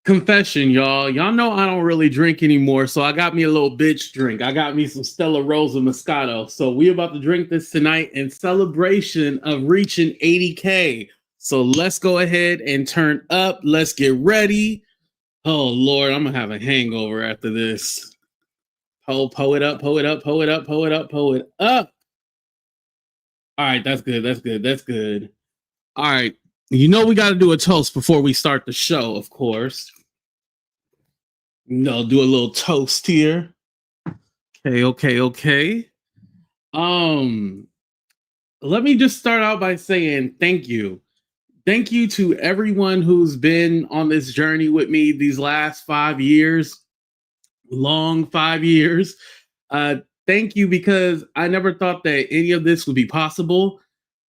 Confession, y'all. Y'all know I don't really drink anymore, so I got me a little bitch drink. I got me some Stella Rosa Moscato. So we about to drink this tonight in celebration of reaching 80K. So let's go ahead and turn up. Let's get ready. Oh Lord, I'm gonna have a hangover after this. Pull it up, pull it up, pull it up, pull it up, pull it up. All right, that's good. That's good. That's good. All right. You know we got to do a toast before we start the show, of course. Do a little toast here. Okay. Let me just start out by saying thank you. Thank you to everyone who's been on this journey with me these last 5 years. Long 5 years. Thank you, because I never thought that any of this would be possible.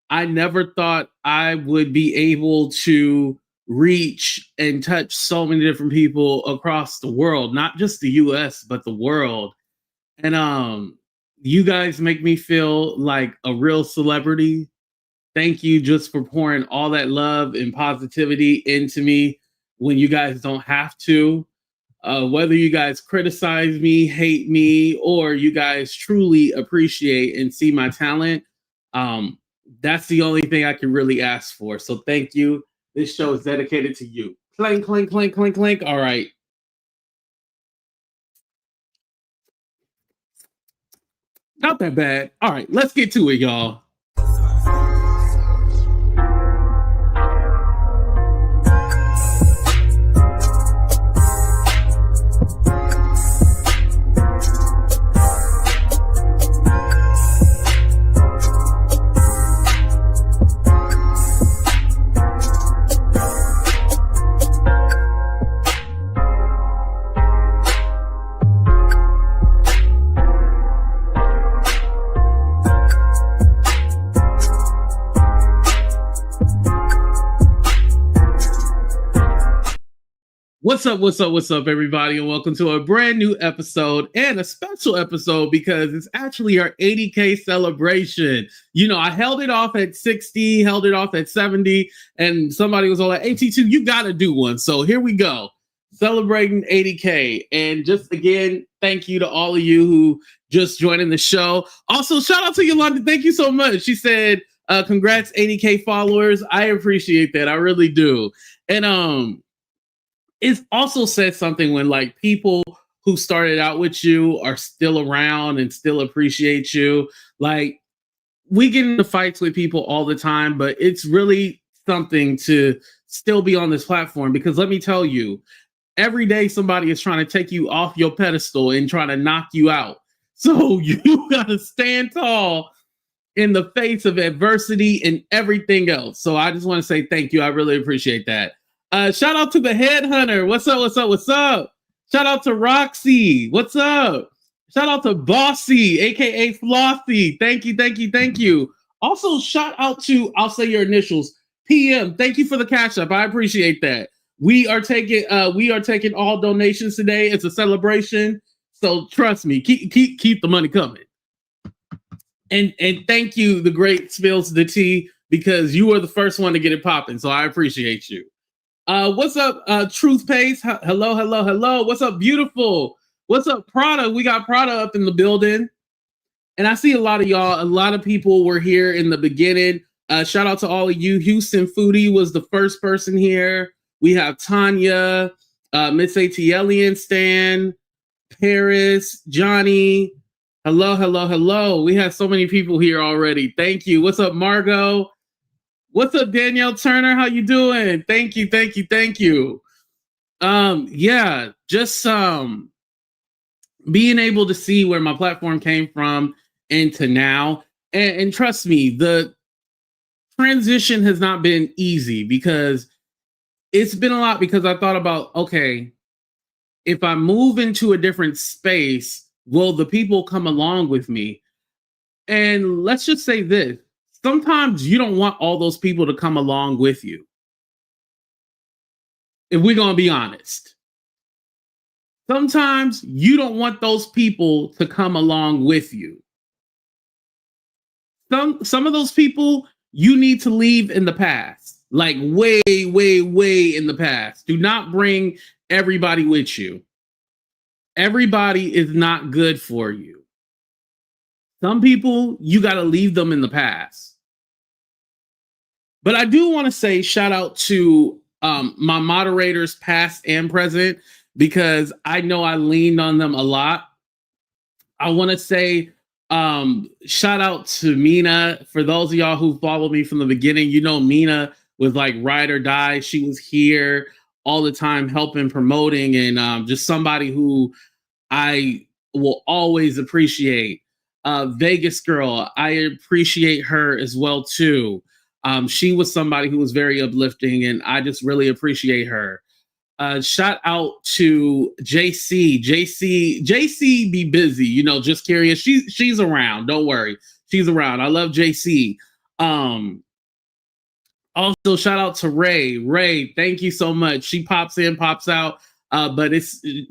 I never thought I would be able to reach and touch so many different people across the world, not just the US, but the world. And you guys make me feel like a real celebrity. Thank you just for pouring all that love and positivity into me when you guys don't have to. Whether you guys criticize me, hate me, or you guys truly appreciate and see my talent, that's the only thing I can really ask for. So thank you. This show is dedicated to you. Clank, clank, clank, clank, clank. All right. Not that bad. All right, let's get to it, y'all. What's up, everybody, and welcome to a brand new episode, and a special episode because it's actually our 80K celebration. You know, I held it off at 60, held it off at 70, and somebody was all like, AT2, you gotta do one. So here we go, celebrating 80K. And just again, thank you to all of you who just joining the show. Also, shout out to Yolanda. Thank you so much. She said, congrats, 80K followers. I appreciate that. I really do. And it also said something when like people who started out with you are still around and still appreciate you. Like, we get into fights with people all the time, but it's really something to still be on this platform, because let me tell you, every day somebody is trying to take you off your pedestal and trying to knock you out. So you gotta stand tall in the face of adversity and everything else. So I just want to say thank you. I really appreciate that. Shout out to the Headhunter. What's up? Shout out to Roxy. What's up? Shout out to Bossy, aka Flossy. Thank you. Also, shout out to, I'll say your initials, PM. Thank you for the cash up. I appreciate that. We are taking all donations today. It's a celebration. So trust me, keep the money coming. And thank you, the great Spills the Tea, because you were the first one to get it popping. So I appreciate you. What's up, Truth Pace? Hello. What's up, Beautiful? What's up, Prada? We got Prada up in the building. And I see a lot of y'all, a lot of people were here in the beginning. Shout out to all of you. Houston Foodie was the first person here. We have Tanya, Miss AT Stan, Paris, Johnny. Hello. We have so many people here already. Thank you. What's up, Margot? What's up, Danielle Turner? How you doing? Thank you. Yeah, just being able to see where my platform came from into now. And trust me, the transition has not been easy, because it's been a lot, because I thought about, okay, if I move into a different space, will the people come along with me? And let's just say this. Sometimes you don't want all those people to come along with you. If we're going to be honest. Sometimes you don't want those people to come along with you. Some of those people you need to leave in the past. Like way in the past. Do not bring everybody with you. Everybody is not good for you. Some people, you got to leave them in the past. But I do want to say shout out to my moderators, past and present, because I know I leaned on them a lot. I want to say shout out to Mina. For those of y'all who followed me from the beginning, you know Mina was like ride or die. She was here all the time helping, promoting, and just somebody who I will always appreciate. Vegas girl, I appreciate her as well too. She was somebody who was very uplifting, and I just really appreciate her. Shout out to JC. JC be busy, you know, just curious. She's around. Don't worry. She's around. I love JC. Also shout out to Ray. Ray, thank you so much. She pops in, pops out. But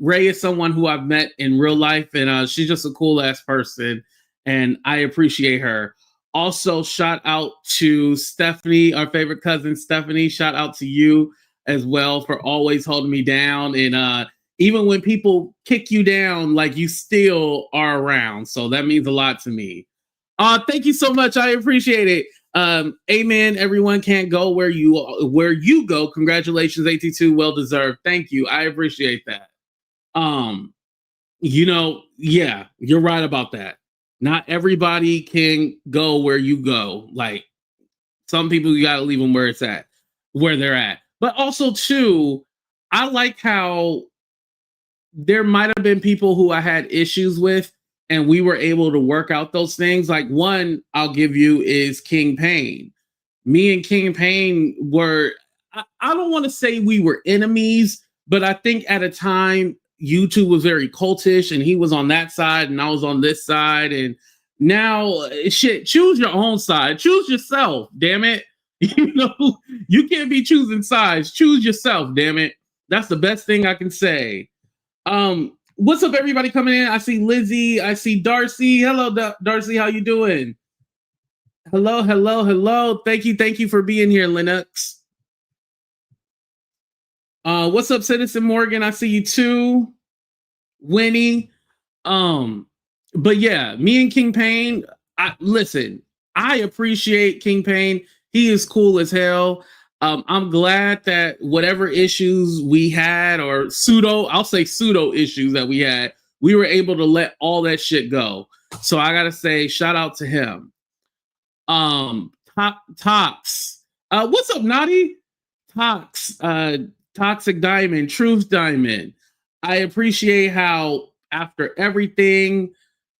Ray is someone who I've met in real life, and she's just a cool ass person, and I appreciate her. Also, shout out to Stephanie, our favorite cousin, Stephanie. Shout out to you as well for always holding me down. And even when people kick you down, like you still are around. So that means a lot to me. Thank you so much. I appreciate it. Amen. Everyone can't go where you go. Congratulations, AT2. Well deserved. Thank you. I appreciate that. You know, yeah, you're right about that. Not everybody can go where you go. Like some people, you got to leave them where they're at. But also too, I like how there might have been people who I had issues with, and we were able to work out those things. Like one I'll give you is King Pain. Me and King Pain were, I don't want to say we were enemies, but I think at a time YouTube was very cultish, and he was on that side and I was on this side. And now shit, choose your own side. Choose yourself, damn it. You know, you can't be choosing sides. Choose yourself, damn it. That's the best thing I can say. What's up, everybody coming in? I see Lizzie. I see Darcy. Hello, Darcy. How you doing? Hello, hello, hello. Thank you for being here, Linux. What's up, Citizen Morgan? I see you too. Winnie. But yeah, me and King Pain. Listen, I appreciate King Pain. He is cool as hell. I'm glad that whatever issues we had, or I'll say pseudo issues that we had, we were able to let all that shit go. So I gotta say, shout out to him. Tox. What's up, Naughty? Tox. Toxic Diamond, Truth Diamond. I appreciate how after everything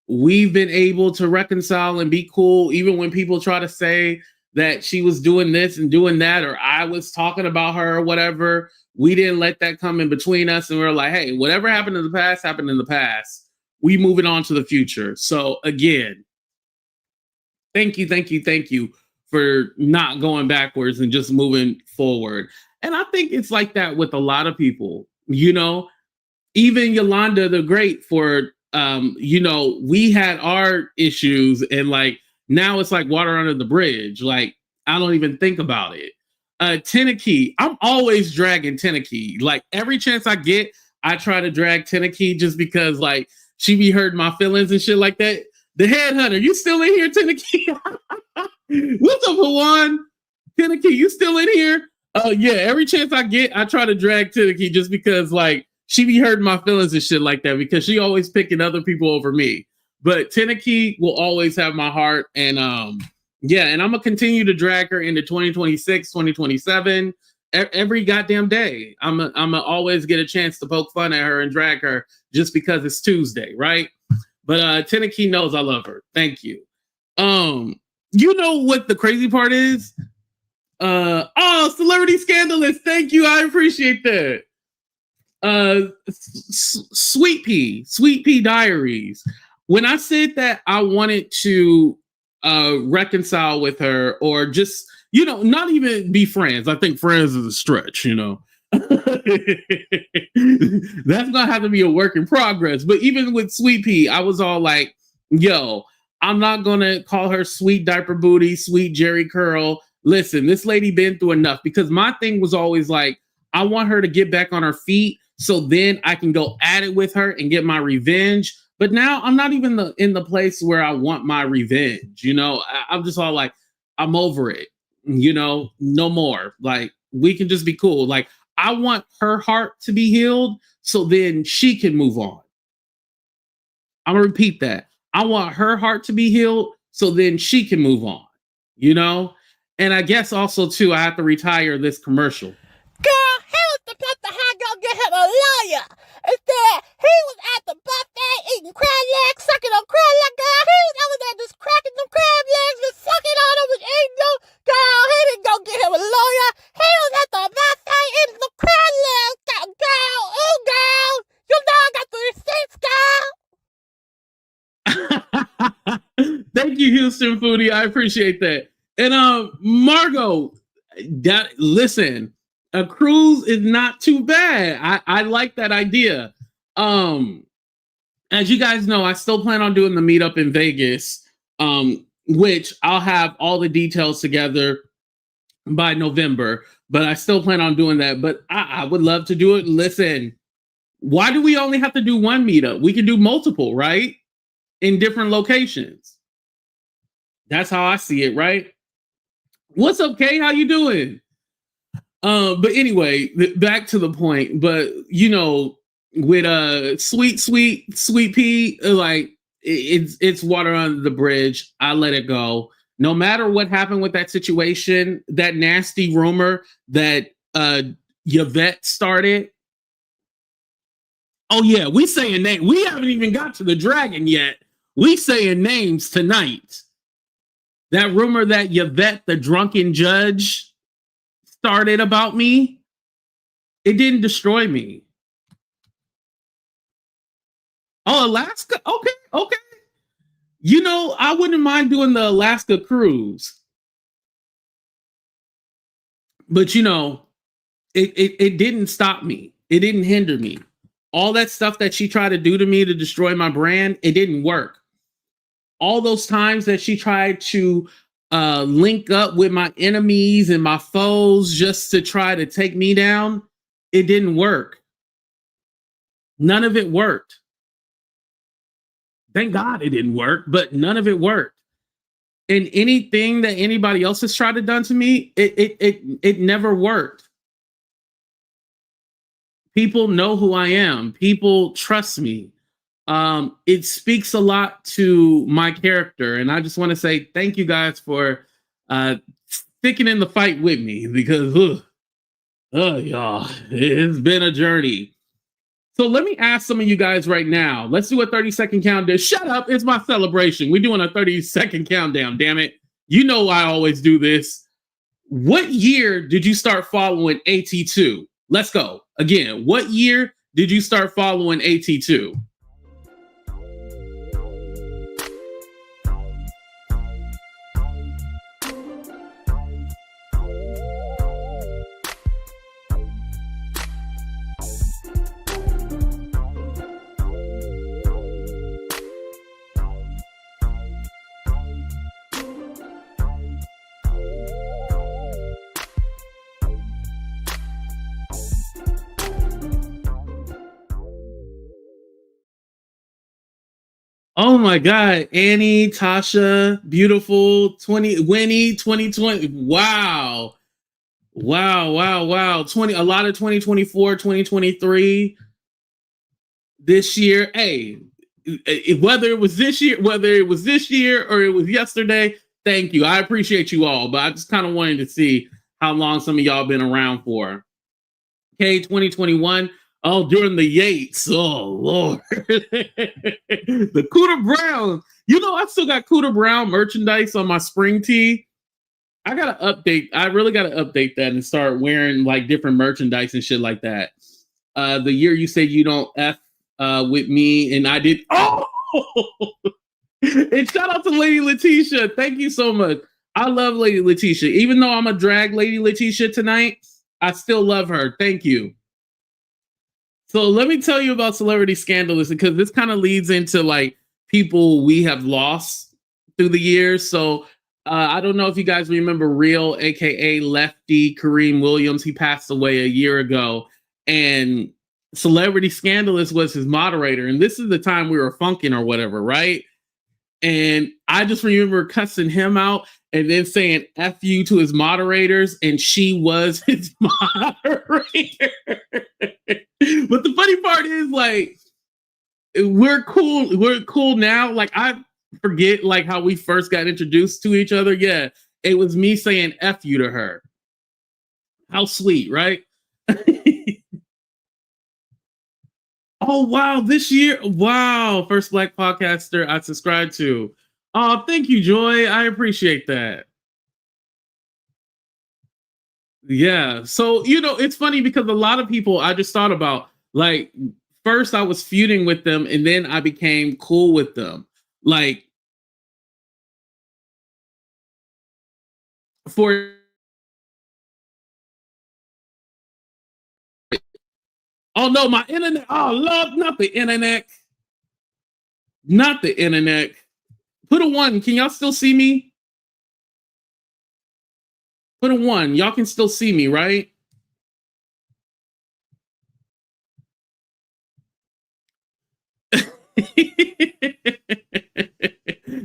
we've been able to reconcile and be cool, even when people try to say that she was doing this and doing that, or I was talking about her or whatever. We didn't let that come in between us, and we were like, hey, whatever happened in the past happened in the past. We moving on to the future. So again, thank you for not going backwards and just moving forward. And I think it's like that with a lot of people, you know, even Yolanda the Great for, you know, we had our issues, and like, now it's like water under the bridge. Like, I don't even think about it. Tenakee, I'm always dragging Tenakee. Like, every chance I get, I try to drag Tenakee just because, like, she be hurting my feelings and shit like that. The Headhunter, you still in here, Tenakee? What's up, Hawan? Tenakee, you still in here? Yeah, every chance I get, I try to drag Tenakee just because, like, she be hurting my feelings and shit like that, because she always picking other people over me. But Tenakee will always have my heart. And yeah, and I'm going to continue to drag her into 2026, 2027, every goddamn day. I'm going to always get a chance to poke fun at her and drag her just because it's Tuesday, right? But Tenakee knows I love her. Thank you. You know what the crazy part is? Celebrity Scandalous. Thank you. I appreciate that. Sweet Pea Diaries. When I said that I wanted to reconcile with her, or just, you know, not even be friends. I think friends is a stretch, you know. That's gonna have to be a work in progress. But even with Sweet Pea, I was all like, yo, I'm not gonna call her Sweet Diaper Booty, Sweet Jerry Curl. Listen, this lady been through enough, because my thing was always like, I want her to get back on her feet so then I can go at it with her and get my revenge. But now I'm not even in the place where I want my revenge. I'm just all like, I'm over it. No more. Like, we can just be cool. Like, I want her heart to be healed so then she can move on. I'm gonna repeat that. I want her heart to be healed so then she can move on. And I guess also too, I have to retire this commercial. Girl, he was supposed to have go get him a lawyer. Instead, he was at the buffet eating crab legs, sucking on crab legs. Girl, he was over there just cracking them crab legs and sucking on them and eating them. Girl, he didn't go get him a lawyer. He was at the buffet eating some crab legs. Girl, ooh, girl. You know I got the receipts, girl. Thank you, Houston Foodie. I appreciate that. And Margot, listen, a cruise is not too bad. I like that idea. As you guys know, I still plan on doing the meetup in Vegas, which I'll have all the details together by November. But I still plan on doing that. But I would love to do it. Listen, why do we only have to do one meetup? We can do multiple, right? In different locations. That's how I see it, right? What's up, Kay? How you doing? But anyway, back to the point. But with sweet pea, like it's water under the bridge. I let it go. No matter what happened with that situation, that nasty rumor that Yvette started. Oh yeah, we saying names. We haven't even got to the dragon yet. We saying names tonight. That rumor that Yvette, the drunken judge, started about me, it didn't destroy me. Oh, Alaska? Okay. I wouldn't mind doing the Alaska cruise. But it didn't stop me. It didn't hinder me. All that stuff that she tried to do to me to destroy my brand, it didn't work. All those times that she tried to link up with my enemies and my foes just to try to take me down, it didn't work. None of it worked. Thank God it didn't work, but none of it worked. And anything that anybody else has tried to done to me, it never worked. People know who I am. People trust me. It speaks a lot to my character. And I just want to say thank you guys for sticking in the fight with me because, y'all, it's been a journey. So let me ask some of you guys right now. Let's do a 30-second countdown. Shut up. It's my celebration. We're doing a 30-second countdown, damn it. You know I always do this. What year did you start following AT2? Let's go. Again, what year did you start following AT2? Oh my God, Annie, Tasha, beautiful, Winnie, 2020. Wow. 20, a lot of 2024, 2023. This year, hey, whether it was this year or it was yesterday, thank you. I appreciate you all, but I just kind of wanted to see how long some of y'all been around for. Okay, 2021. Oh, during the Yates. Oh, Lord. The Cooter Brown. I still got Cooter Brown merchandise on my spring tee. I got to update. I really got to update that and start wearing like different merchandise and shit like that. The year you said you don't F with me and I did. Oh! And shout out to Lady Letitia. Thank you so much. I love Lady Letitia. Even though I'm a drag Lady Letitia tonight, I still love her. Thank you. So let me tell you about Celebrity Scandalous because this kind of leads into like people we have lost through the years. So I don't know if you guys remember Real, aka Lefty Kareem Williams. He passed away a year ago. And Celebrity Scandalous was his moderator, and this is the time we were funking or whatever, right? And I just remember cussing him out and then saying F you to his moderators, and she was his moderator. But the funny part is, like, we're cool. We're cool now. Like, I forget like how we first got introduced to each other. Yeah, it was me saying F you to her. How sweet, right? Oh wow, this year, wow, first Black podcaster I subscribed to. Oh, thank you, Joy. I appreciate that. Yeah. So, it's funny because a lot of people I just thought about, like, first I was feuding with them and then I became cool with them. Like, for oh no, my internet. Oh, love, not the internet. Not the internet. Put a one. Can y'all still see me? Put a one. Y'all can still see me, right?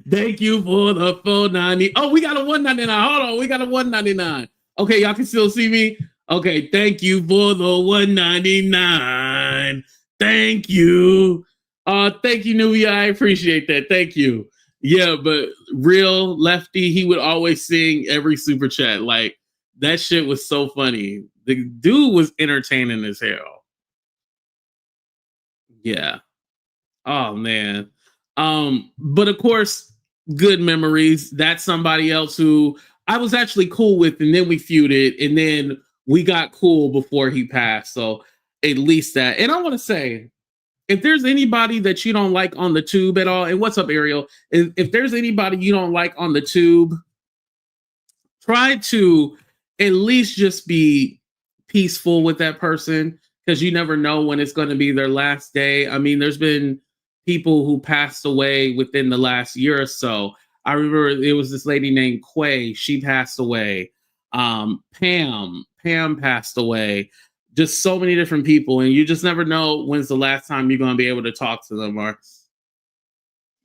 Thank you for the 490. Oh, we got a 199. Hold on, we got a 199. Okay, y'all can still see me. Okay, thank you for the 199. Thank you. Thank you, Nubia. I appreciate that. Thank you. Yeah, but real Lefty, he would always sing every super chat. Like, that shit was so funny. The dude was entertaining as hell. Yeah. Oh man. But of course, good memories. That's somebody else who I was actually cool with, and then we feuded, and then we got cool before he passed. So at least that. And I want to say, if there's anybody that you don't like on the tube at all, and what's up, Ariel? If there's anybody you don't like on the tube, try to at least just be peaceful with that person, because you never know when it's going to be their last day. I mean, there's been people who passed away within the last year or so. I remember it was this lady named Quay. She passed away. Pam passed away. Just so many different people, and you just never know when's the last time you're going to be able to talk to them or,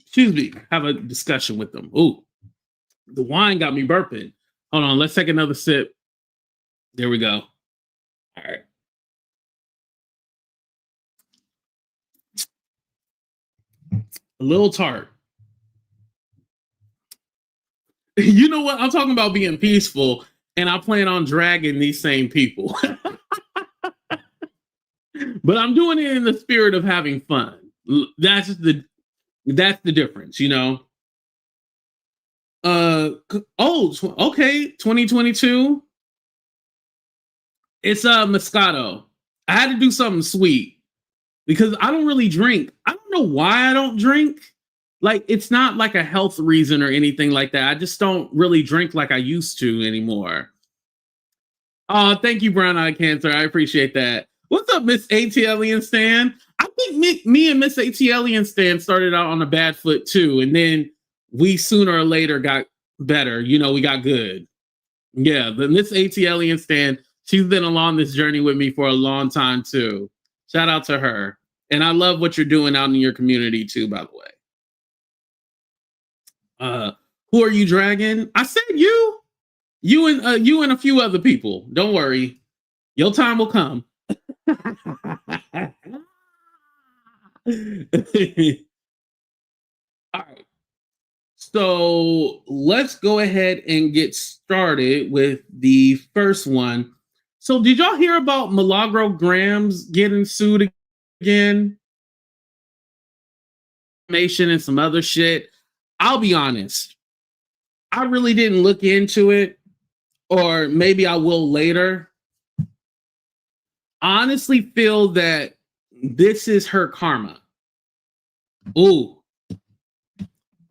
excuse me, have a discussion with them. Ooh, the wine got me burping. Hold on, let's take another sip. There we go. All right. A little tart. You know what? I'm talking about being peaceful, and I plan on dragging these same people. But I'm doing it in the spirit of having fun. That's the difference, you know. Okay, 2022. It's Moscato. I had to do something sweet because I don't really drink. I don't know why I don't drink. Like, it's not like a health reason or anything like that. I just don't really drink like I used to anymore. Thank you, Brown Eye Cancer. I appreciate that. What's up, Miss ATLian Stan? I think me and Miss ATLian Stan started out on a bad foot too, and then we sooner or later got better. You know, we got good. Yeah, the Miss ATLian Stan, she's been along this journey with me for a long time too. Shout out to her. And I love what you're doing out in your community too, by the way. Who are you dragging? I said you. You and a few other people. Don't worry. Your time will come. All right. So let's go ahead and get started with the first one. So did y'all hear about Milagro Grams getting sued again? And some other shit. I'll be honest. I really didn't look into it, or maybe I will later. I honestly feel that this is her karma. Ooh.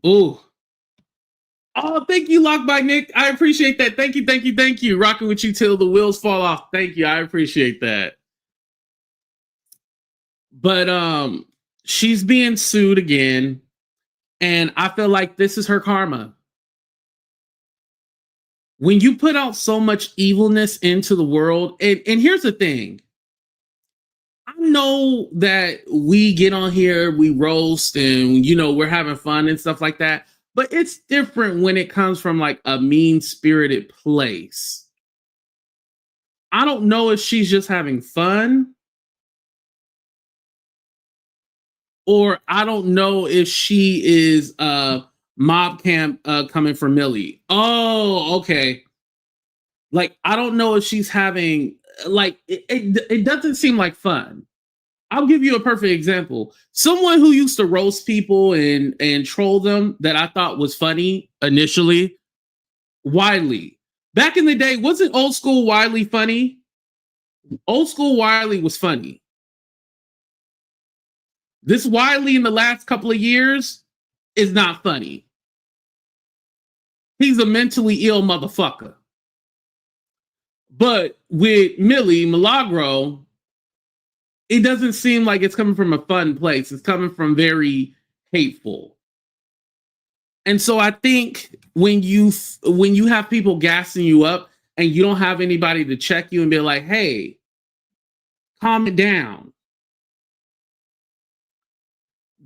Oh, thank you, Locked by Nick. I appreciate that. Thank you. Rocking with you till the wheels fall off. Thank you. I appreciate that. But she's being sued again, and I feel like this is her karma. When you put out so much evilness into the world, and here's the thing. I'm know that we get on here, we roast, and we're having fun and stuff like that. But it's different when it comes from like a mean-spirited place. I don't know if she's just having fun, or I don't know if she is mob camp coming for Millie. Oh, okay. Like, I don't know if she's having like it doesn't seem like fun. I'll give you a perfect example. Someone who used to roast people and troll them that I thought was funny initially, Wiley. Back in the day, wasn't old school Wiley funny? Old school Wiley was funny. This Wiley in the last couple of years is not funny. He's a mentally ill motherfucker. But with Millie Milagro, it doesn't seem like it's coming from a fun place. It's coming from very hateful. And so I think when you have people gassing you up and you don't have anybody to check you and be like, hey, calm it down.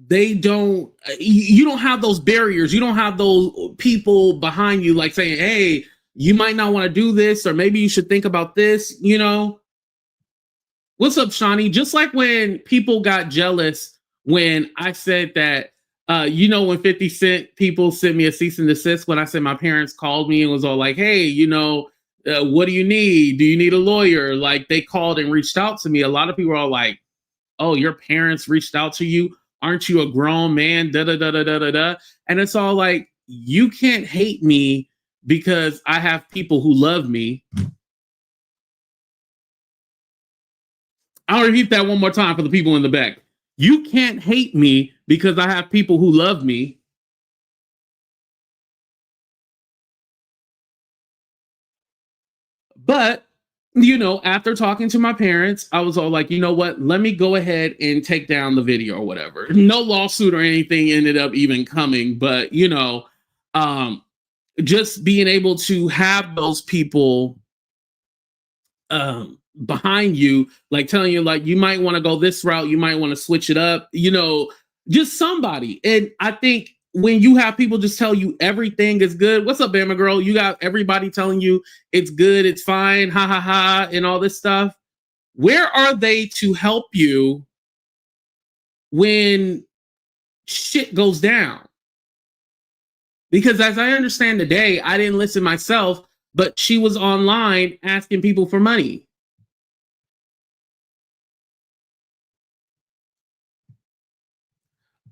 You don't have those barriers. You don't have those people behind you like saying, hey, you might not want to do this, or maybe you should think about this, What's up, Shawnee? Just like when people got jealous when I said that, when 50 Cent people sent me a cease and desist when I said my parents called me and was all like, hey, what do you need? Do you need a lawyer? Like, they called and reached out to me. A lot of people are all like, oh, your parents reached out to you? Aren't you a grown man? Da da da da da da da. And it's all like, you can't hate me because I have people who love me. I'll repeat that one more time for the people in the back. You can't hate me because I have people who love me. But, after talking to my parents, I was all like, you know what? Let me go ahead and take down the video or whatever. No lawsuit or anything ended up even coming. But, just being able to have those people behind you, like telling you, like, you might want to go this route, you might want to switch it up, just somebody. And I think when you have people just tell you everything is good, what's up, Bama girl? You got everybody telling you it's good, it's fine, ha ha ha, and all this stuff. Where are they to help you when shit goes down? Because as I understand today, I didn't listen myself, but she was online asking people for money.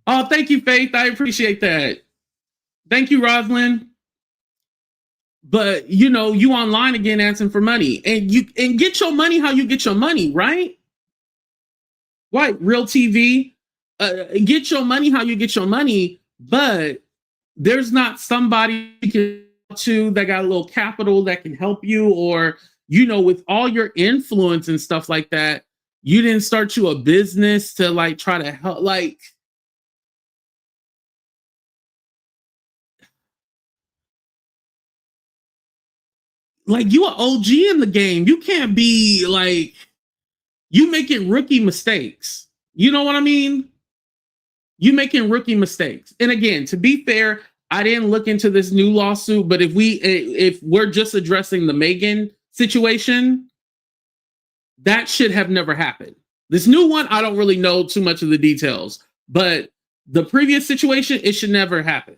Oh, thank you, Faith. I appreciate that. Thank you, Rosalind. But you online again asking for money, and get your money how you get your money, right? Right, real TV. Get your money how you get your money, but there's not somebody to that got a little capital that can help you, or with all your influence and stuff like that, you didn't start you a business to like try to help, like you an OG in the game. You can't be like, you making rookie mistakes. You know what I mean? You making rookie mistakes. And again, to be fair, I didn't look into this new lawsuit, but if we're just addressing the Megan situation, that should have never happened. This new one, I don't really know too much of the details, but the previous situation, it should never happen.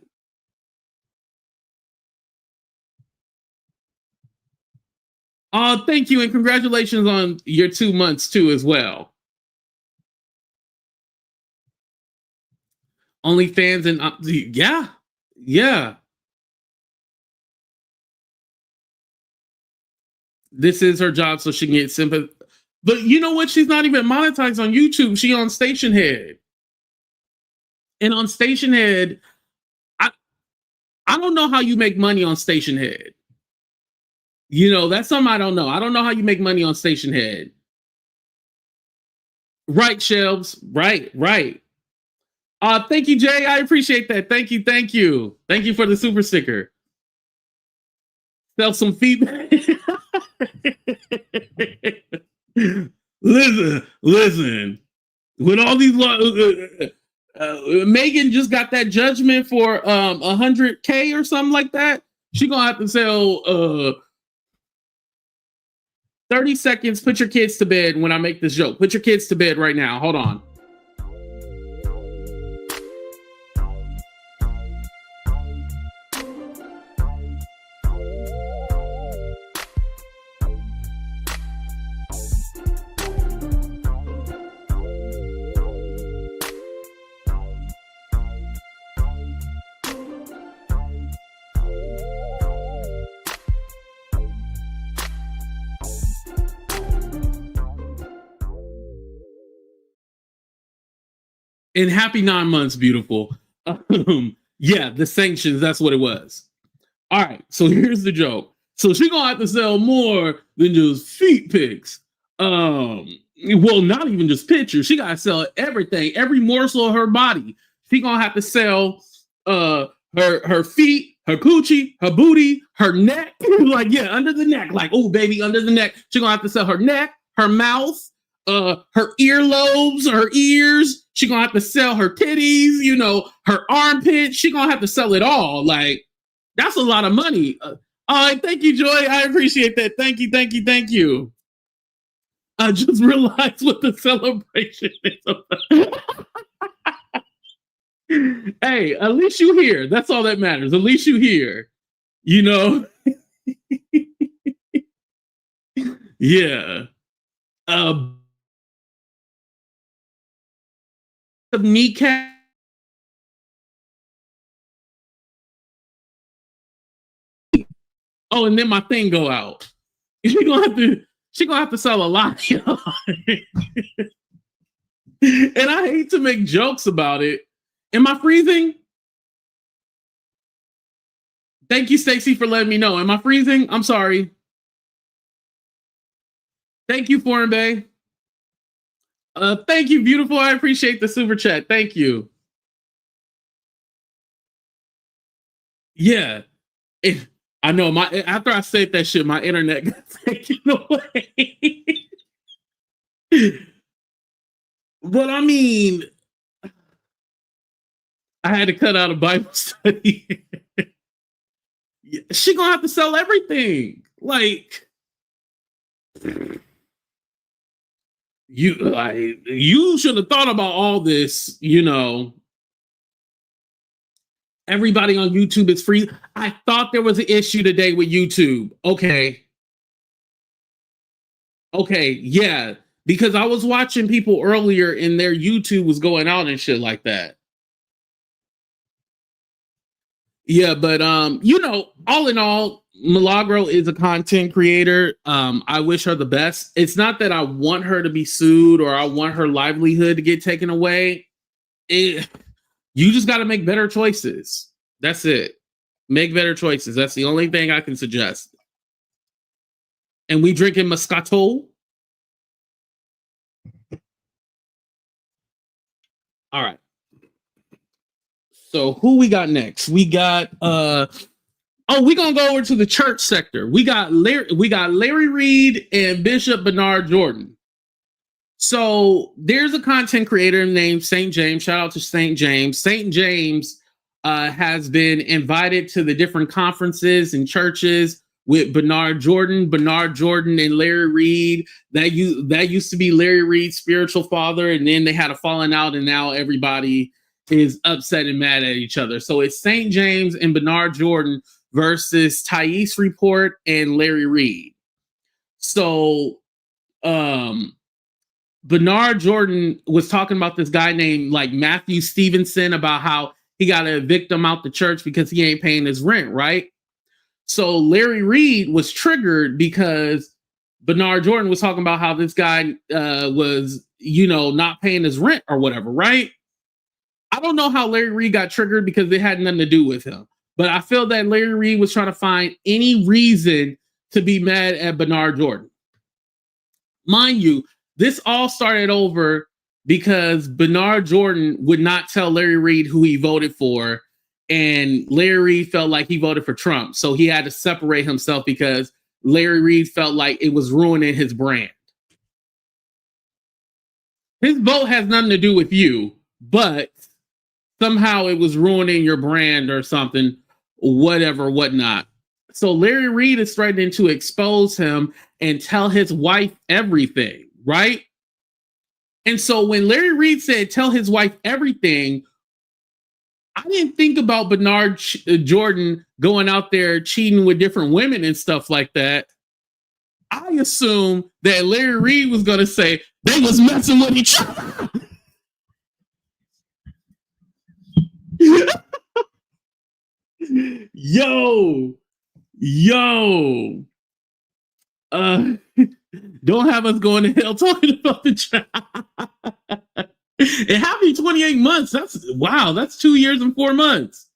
Thank you, and congratulations on your 2 months too as well. OnlyFans and yeah. This is her job, so she can get sympathy. But you know what? She's not even monetized on YouTube. She on Station Head. And on Station Head, I don't know how you make money on Station Head. That's something I don't know. I don't know how you make money on Station Head. Right, Shelves. Right. Thank you, Jay. I appreciate that. Thank you. Thank you for the super sticker. Sell some feedback. Listen. With all these Megan just got that judgment for 100K or something like that. She gonna have to sell 30 seconds. Put your kids to bed when I make this joke. Put your kids to bed right now. Hold on. And happy 9 months, beautiful. Yeah, the sanctions, that's what it was. All right, so here's the joke. So she gonna have to sell more than just feet pics. Well, not even just pictures. She gotta sell everything, every morsel of her body. She gonna have to sell her feet, her coochie, her booty, her neck. Like, yeah, under the neck. Like, oh baby, under the neck. She gonna have to sell her neck, her mouth, her earlobes, her ears. She gonna have to sell her titties, you know, her armpits. She gonna have to sell it all. Like, that's a lot of money. All right, thank you, Joy. I appreciate that. Thank you, thank you, thank you. I just realized what the celebration is about. Hey, at least you here. That's all that matters. At least you here. You know? Yeah. The kneecap. Oh, and then my thing go out. She gonna have to sell a lot. And I hate to make jokes about it. Am I freezing? Thank you, Stacy, for letting me know. Am I freezing? I'm sorry. Thank you, Foreign Bay. Thank you, beautiful. I appreciate the super chat. Thank you. Yeah. I know after I said that shit, my internet got taken away. But I mean, I had to cut out a Bible study. She gonna have to sell everything. Like, you should have thought about all this, you know. Everybody on YouTube is free. I thought there was an issue today with YouTube. Okay, yeah. Because I was watching people earlier and their YouTube was going out and shit like that. Yeah, but you know, all in all, Milagro is a content creator. I wish her the best. It's not that I want her to be sued or I want her livelihood to get taken away. You just got to make better choices. That's it. Make better choices. That's the only thing I can suggest. And we drinking Moscato. All right. So who we got next? We got we're gonna go over to the church sector. We got Larry Reed and Bishop Bernard Jordan. So there's a content creator named St. James. Shout out to St. James. St. James has been invited to the different conferences and churches with Bernard Jordan and Larry Reed. That used to be Larry Reed's spiritual father, and then they had a falling out, and now everybody is upset and mad at each other. So it's St. James and Bernard Jordan versus Thais Report and Larry Reed. So Bernard Jordan was talking about this guy named like Matthew Stevenson about how he got to evict him out the church because he ain't paying his rent, right? So Larry Reed was triggered because Bernard Jordan was talking about how this guy was, you know, not paying his rent or whatever, right? I don't know how Larry Reed got triggered because it had nothing to do with him. But I feel that Larry Reed was trying to find any reason to be mad at Bernard Jordan. Mind you, this all started over because Bernard Jordan would not tell Larry Reed who he voted for. And Larry Reed felt like he voted for Trump. So he had to separate himself because Larry Reed felt like it was ruining his brand. His vote has nothing to do with you, but somehow it was ruining your brand or something, whatever, whatnot. So Larry Reed is threatening to expose him and tell his wife everything, right? And so when Larry Reed said tell his wife everything, I didn't think about Bernard Jordan going out there cheating with different women and stuff like that. I assumed that Larry Reed was going to say they was messing with each other. Yo. Don't have us going to hell talking about the child. It happened 28 months. That's 2 years and 4 months.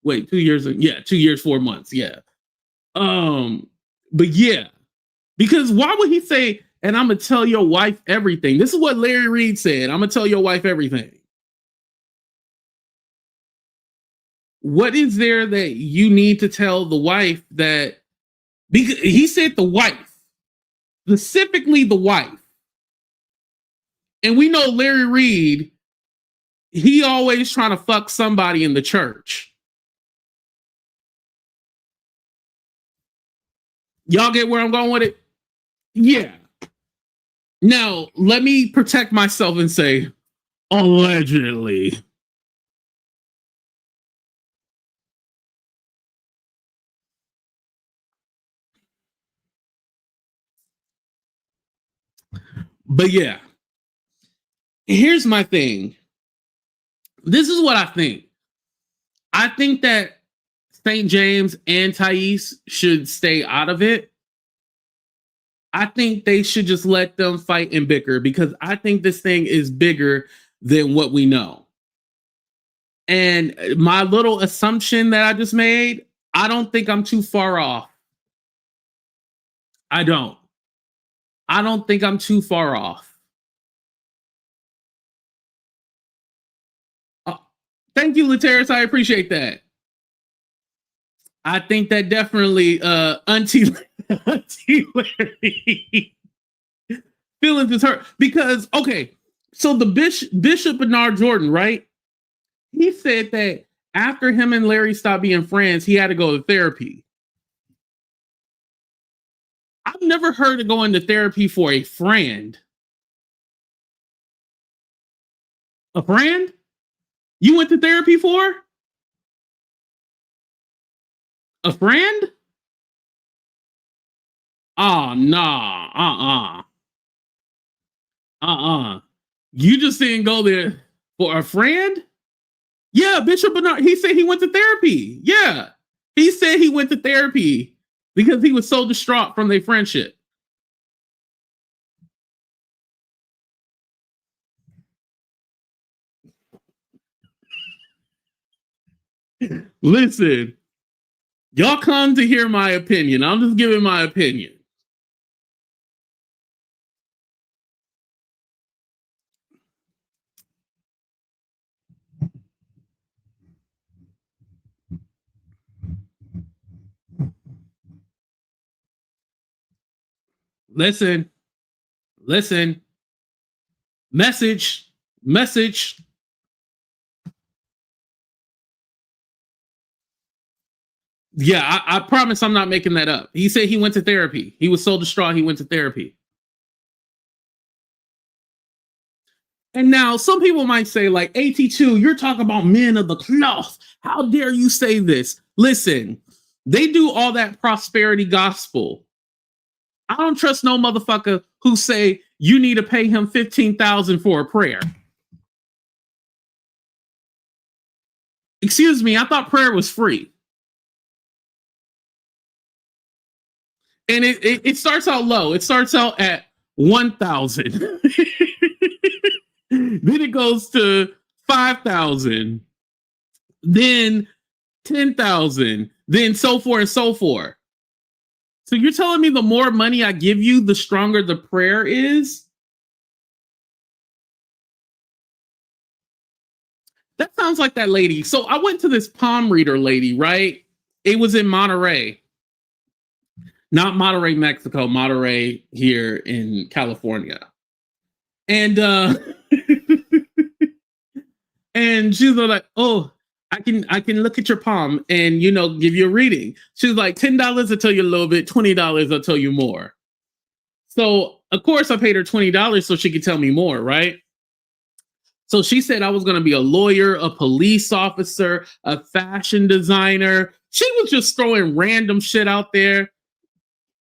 Wait, 2 years, 2 years, 4 months, yeah. But yeah, because why would he say, and I'm gonna tell your wife everything? This is what Larry Reed said. I'm gonna tell your wife everything. What is there that you need to tell the wife that, because he said the wife, specifically the wife. And we know Larry Reed, he always trying to fuck somebody in the church. Y'all get where I'm going with it? Yeah. Now, let me protect myself and say, allegedly. But yeah, here's my thing. This is what I think. I think that St. James and Thais should stay out of it. I think they should just let them fight and bicker, because I think this thing is bigger than what we know. And my little assumption that I just made, I don't think I'm too far off. I don't think I'm too far off. Thank you, Lateris. I appreciate that. I think that definitely Auntie Larry feelings is hurt, because okay, so the Bishop Bernard Jordan, right? He said that after him and Larry stopped being friends, he had to go to therapy. I've never heard of going to therapy for a friend. A friend? You went to therapy for? A friend? Oh, nah. You just didn't go there for a friend? Yeah, Bishop Bernard, he said he went to therapy. Yeah. He said he went to therapy because he was so distraught from their friendship. Listen, y'all come to hear my opinion. I'm just giving my opinion. Listen. Message. Yeah, I promise I'm not making that up. He said he went to therapy. He was so distraught he went to therapy. And now some people might say, like, AT2, you're talking about men of the cloth. How dare you say this? Listen, they do all that prosperity gospel. I don't trust no motherfucker who say you need to pay him $15,000 for a prayer. Excuse me, I thought prayer was free. And it starts out low. It starts out at 1,000. Then it goes to 5,000. Then 10,000. Then so forth and so forth. So you're telling me the more money I give you, the stronger the prayer is? That sounds like that lady. So I went to this palm reader lady, right? It was in Monterey. Not Monterey, Mexico, Monterey here in California. And and she's like, oh, I can look at your palm and give you a reading. She's like, $10 will tell you a little bit, $20 will tell you more. So of course I paid her $20 so she could tell me more, right? So she said I was going to be a lawyer, a police officer, a fashion designer. She was just throwing random shit out there.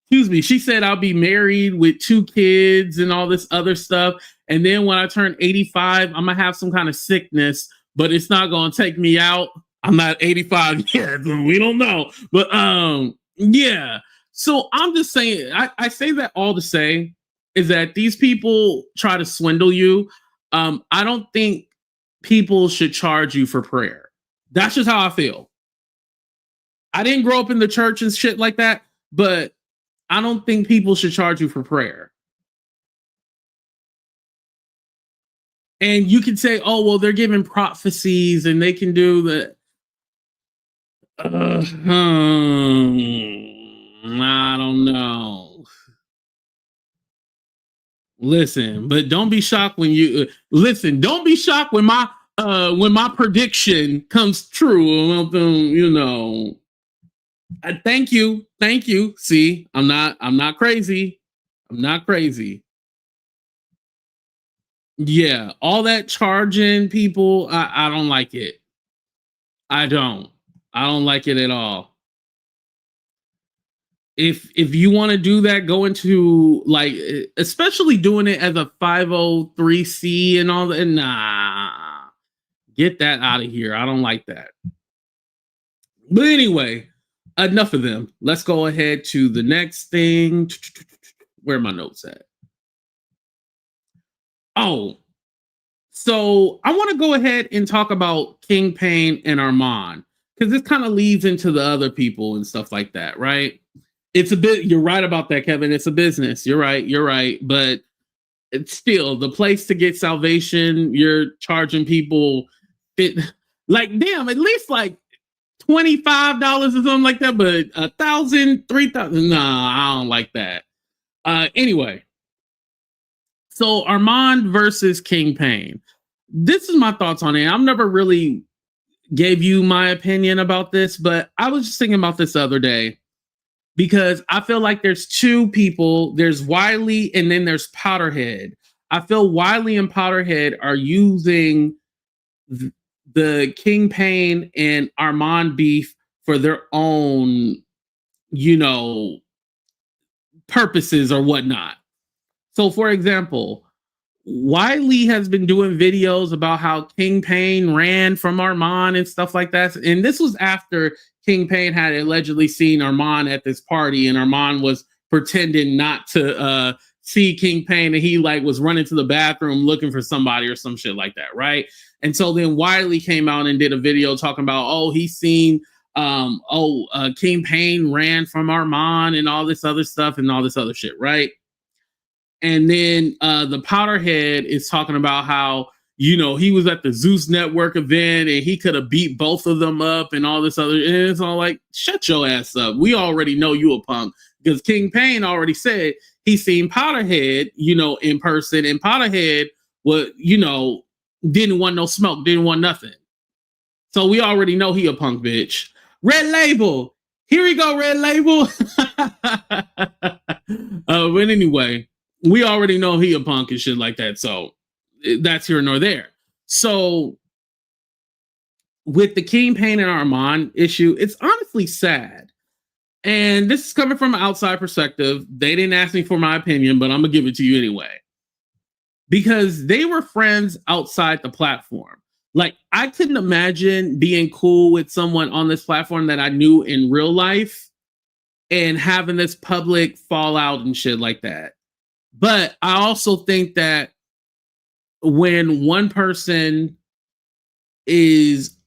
Excuse me. She said I'll be married with 2 kids and all this other stuff. And then when I turn 85, I'm going to have some kind of sickness, but it's not going to take me out. I'm not 85 yet. We don't know. But yeah. So I'm just saying, I say that all to say is that these people try to swindle you. I don't think people should charge you for prayer. That's just how I feel. I didn't grow up in the church and shit like that, but I don't think people should charge you for prayer. And you can say, oh, well, they're giving prophecies and they can do the. I don't know. Listen, but don't be shocked when you listen. Don't be shocked when my prediction comes true. Thank you. See, I'm not crazy. I'm not crazy. Yeah, all that charging people, I don't like it. I don't like it at all. If you want to do that, go into like, especially doing it as a 503c and all that. Nah, get that out of here. I don't like that. But anyway, enough of them. Let's go ahead to the next thing. Where are my notes at? Oh, so I want to go ahead and talk about King Payne and Armand, because this kind of leads into the other people and stuff like that, right? It's a bit, you're right about that, Kevin. It's a business. You're right. But it's still the place to get salvation. You're charging people like, damn, at least like $25 or something like that, but $1,000, $3,000. Nah, I don't like that. Anyway, so Armand versus King Payne. This is my thoughts on it. I've never really gave you my opinion about this, but I was just thinking about this the other day, because I feel like there's 2 people. There's Wiley and then there's Powderhead. I feel Wiley and Powderhead are using the King Payne and Armand beef for their own, purposes or whatnot. So, for example, Wiley has been doing videos about how King Payne ran from Armand and stuff like that. And this was after King Payne had allegedly seen Armand at this party, and Armand was pretending not to see King Payne, and he like was running to the bathroom looking for somebody or some shit like that, right? And so then Wiley came out and did a video talking about, oh, he's seen King Payne ran from Armand and all this other stuff and all this other shit, right? And then the Powderhead is talking about how, he was at the Zeus Network event and he could have beat both of them up and all this other. And it's all like, shut your ass up. We already know you a punk, because King Payne already said he seen Powderhead, in person, and Powderhead was, didn't want no smoke, didn't want nothing. So we already know he a punk bitch. Red Label. Here we go, Red Label. But anyway, we already know he a punk and shit like that. So that's here nor there. So with the King Payne and Armand issue, it's honestly sad. And this is coming from an outside perspective. They didn't ask me for my opinion, but I'm going to give it to you anyway. Because they were friends outside the platform. Like, I couldn't imagine being cool with someone on this platform that I knew in real life and having this public fallout and shit like that. But I also think that when one person is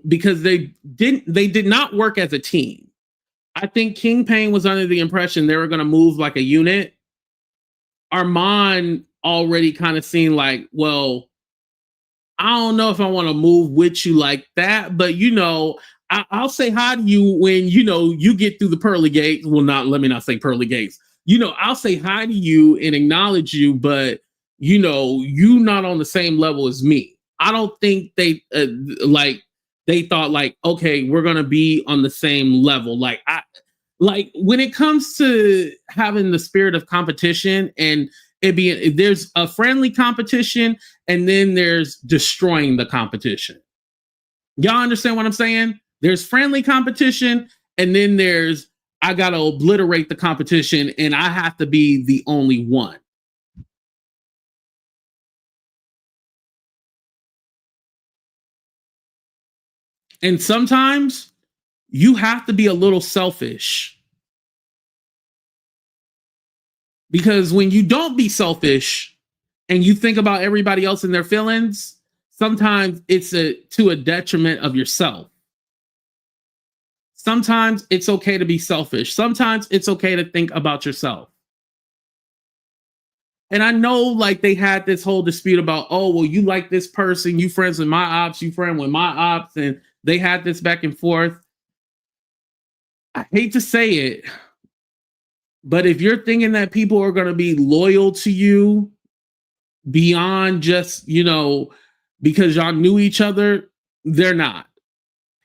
because they did not work as a team. I think King Payne was under the impression they were going to move like a unit. Armand already kind of seemed like, well, I don't know if I want to move with you like that, but I'll say hi to you when you get through the pearly gates. Well, let me not say pearly gates. I'll say hi to you and acknowledge you, but you not on the same level as me. I don't think they like they thought like, okay, we're gonna be on the same level. Like when it comes to having the spirit of competition and it being there's a friendly competition and then there's destroying the competition. Y'all understand what I'm saying? There's friendly competition and then there's I gotta obliterate the competition and I have to be the only one. And sometimes you have to be a little selfish. Because when you don't be selfish and you think about everybody else and their feelings, sometimes it's to a detriment of yourself. Sometimes it's okay to be selfish. Sometimes it's okay to think about yourself. And I know like they had this whole dispute about, oh, well, you like this person, you friends with my ops, you friend with my ops, and they had this back and forth. I hate to say it, but if you're thinking that people are going to be loyal to you beyond just, because y'all knew each other, they're not.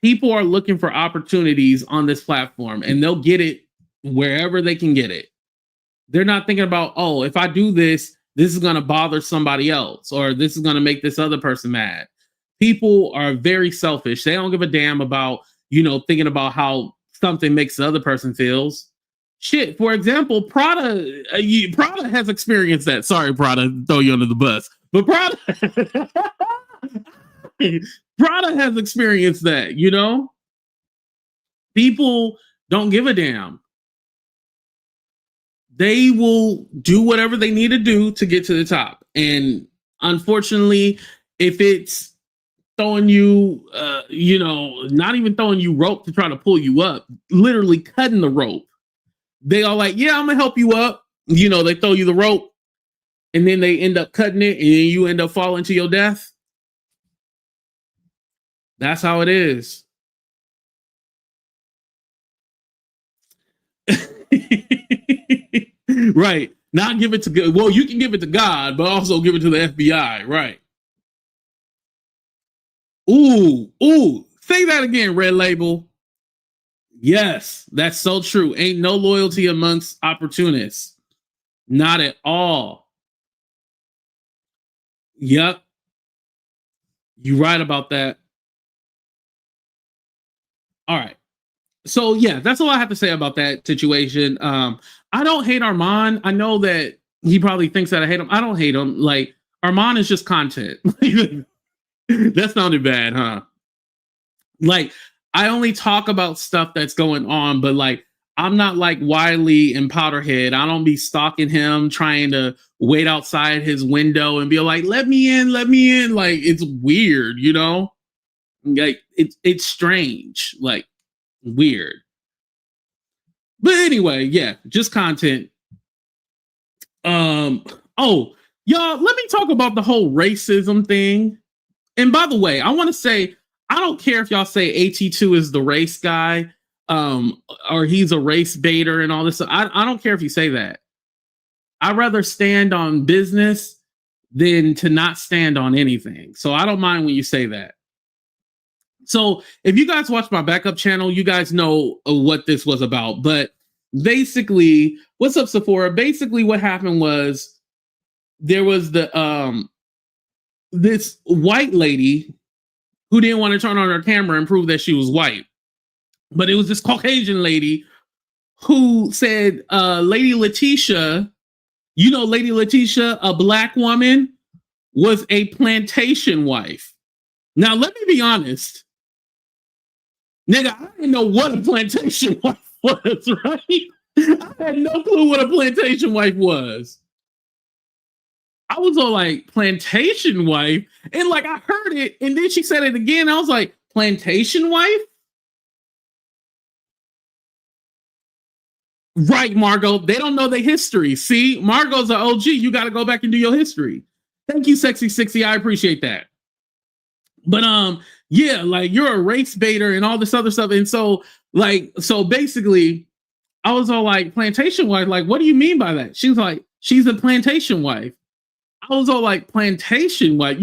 People are looking for opportunities on this platform and they'll get it wherever they can get it. They're not thinking about, oh, if I do this, this is going to bother somebody else or this is going to make this other person mad. People are very selfish. They don't give a damn about, thinking about how something makes the other person feels. Shit, for example, Prada has experienced that. Sorry, Prada, throw you under the bus. But Prada has experienced that, People don't give a damn. They will do whatever they need to do to get to the top. And unfortunately, if it's throwing you, not even throwing you rope to try to pull you up, literally cutting the rope. They are like, yeah, I'm going to help you up. They throw you the rope and then they end up cutting it and you end up falling to your death. That's how it is. Right. Not give it to God. Well, you can give it to God, but also give it to the FBI. Right. Ooh. Say that again, Red Label. Yes, that's so true. Ain't no loyalty amongst opportunists. Not at all. Yep. You're right about that. All right. So yeah, that's all I have to say about that situation. I don't hate Armand. I know that he probably thinks that I hate him. I don't hate him. Like Armand is just content. That sounded bad, huh? Like I only talk about stuff that's going on, but like I'm not like Wiley and Powderhead. I don't be stalking him, trying to wait outside his window and be like, let me in. Like it's weird, Like it's strange. Like weird. But anyway, yeah, just content. Y'all, let me talk about the whole racism thing. And by the way, I want to say, I don't care if y'all say AT2 is the race guy, or he's a race baiter and all this. I don't care if you say that. I'd rather stand on business than to not stand on anything. So I don't mind when you say that. So if you guys watch my backup channel, you guys know what this was about. But basically, what's up, Sephora? Basically, what happened was there was this white lady who didn't want to turn on her camera and prove that she was white. But it was this Caucasian lady who said, Lady Letitia, Lady Letitia, a black woman, was a plantation wife. Now, let me be honest. Nigga, I didn't know what a plantation wife was, right? I had no clue what a plantation wife was. I was all like, plantation wife? And like, I heard it, and then she said it again. I was like, plantation wife? Right, Margot. They don't know the history. See, Margot's an OG. You got to go back and do your history. Thank you, Sexy 60. I appreciate that. But yeah, like you're a race baiter and all this other stuff. And so basically, I was all like, plantation wife, like, what do you mean by that? She was like, she's a plantation wife. I was all like, plantation wife,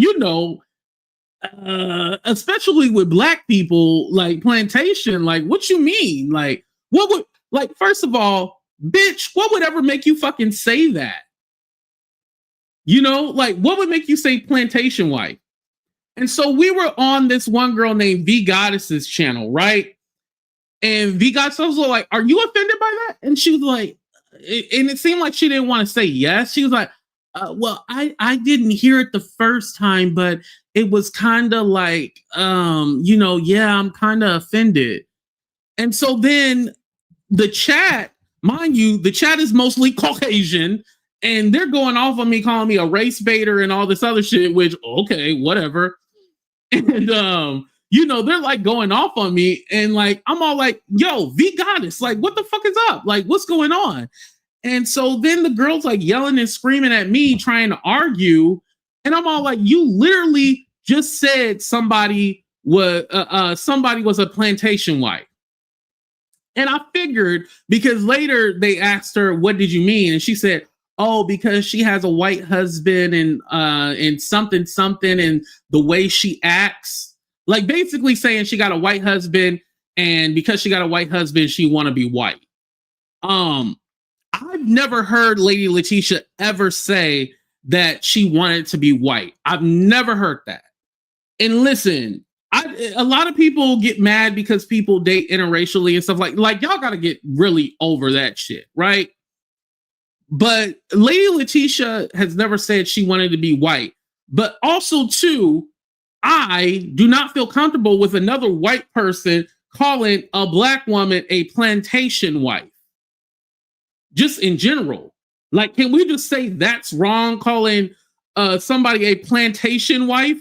especially with black people, like plantation, like what you mean? Like, what would, like, first of all, bitch, what would ever make you fucking say that? Like, what would make you say plantation wife? And so we were on this one girl named V Goddess's channel, right? And V Goddess was like, "Are you offended by that?" And she was like, and it seemed like she didn't want to say yes. She was like, "Well, I didn't hear it the first time, but it was kind of like, yeah, I'm kind of offended." And so then the chat, mind you, the chat is mostly Caucasian, and they're going off on me, calling me a race baiter and all this other shit, which, okay, whatever. And they're like going off on me, and like I'm all like, "Yo, V Goddess, like what the fuck is up? Like what's going on?" And so then the girl's like yelling and screaming at me, trying to argue, and I'm all like, "You literally just said somebody was a plantation wife." And I figured, because later they asked her, "What did you mean?" And she said, "Oh, because she has a white husband and something something, and the way she acts," like basically saying she got a white husband, and because she got a white husband, she want to be white. I've never heard Lady Letitia ever say that she wanted to be white. I've never heard that. And listen, a lot of people get mad because people date interracially and stuff like y'all got to get really over that shit, right? But Lady Letitia has never said she wanted to be white. But also, too, I do not feel comfortable with another white person calling a black woman a plantation wife. Just in general. Like, can we just say that's wrong, calling somebody a plantation wife?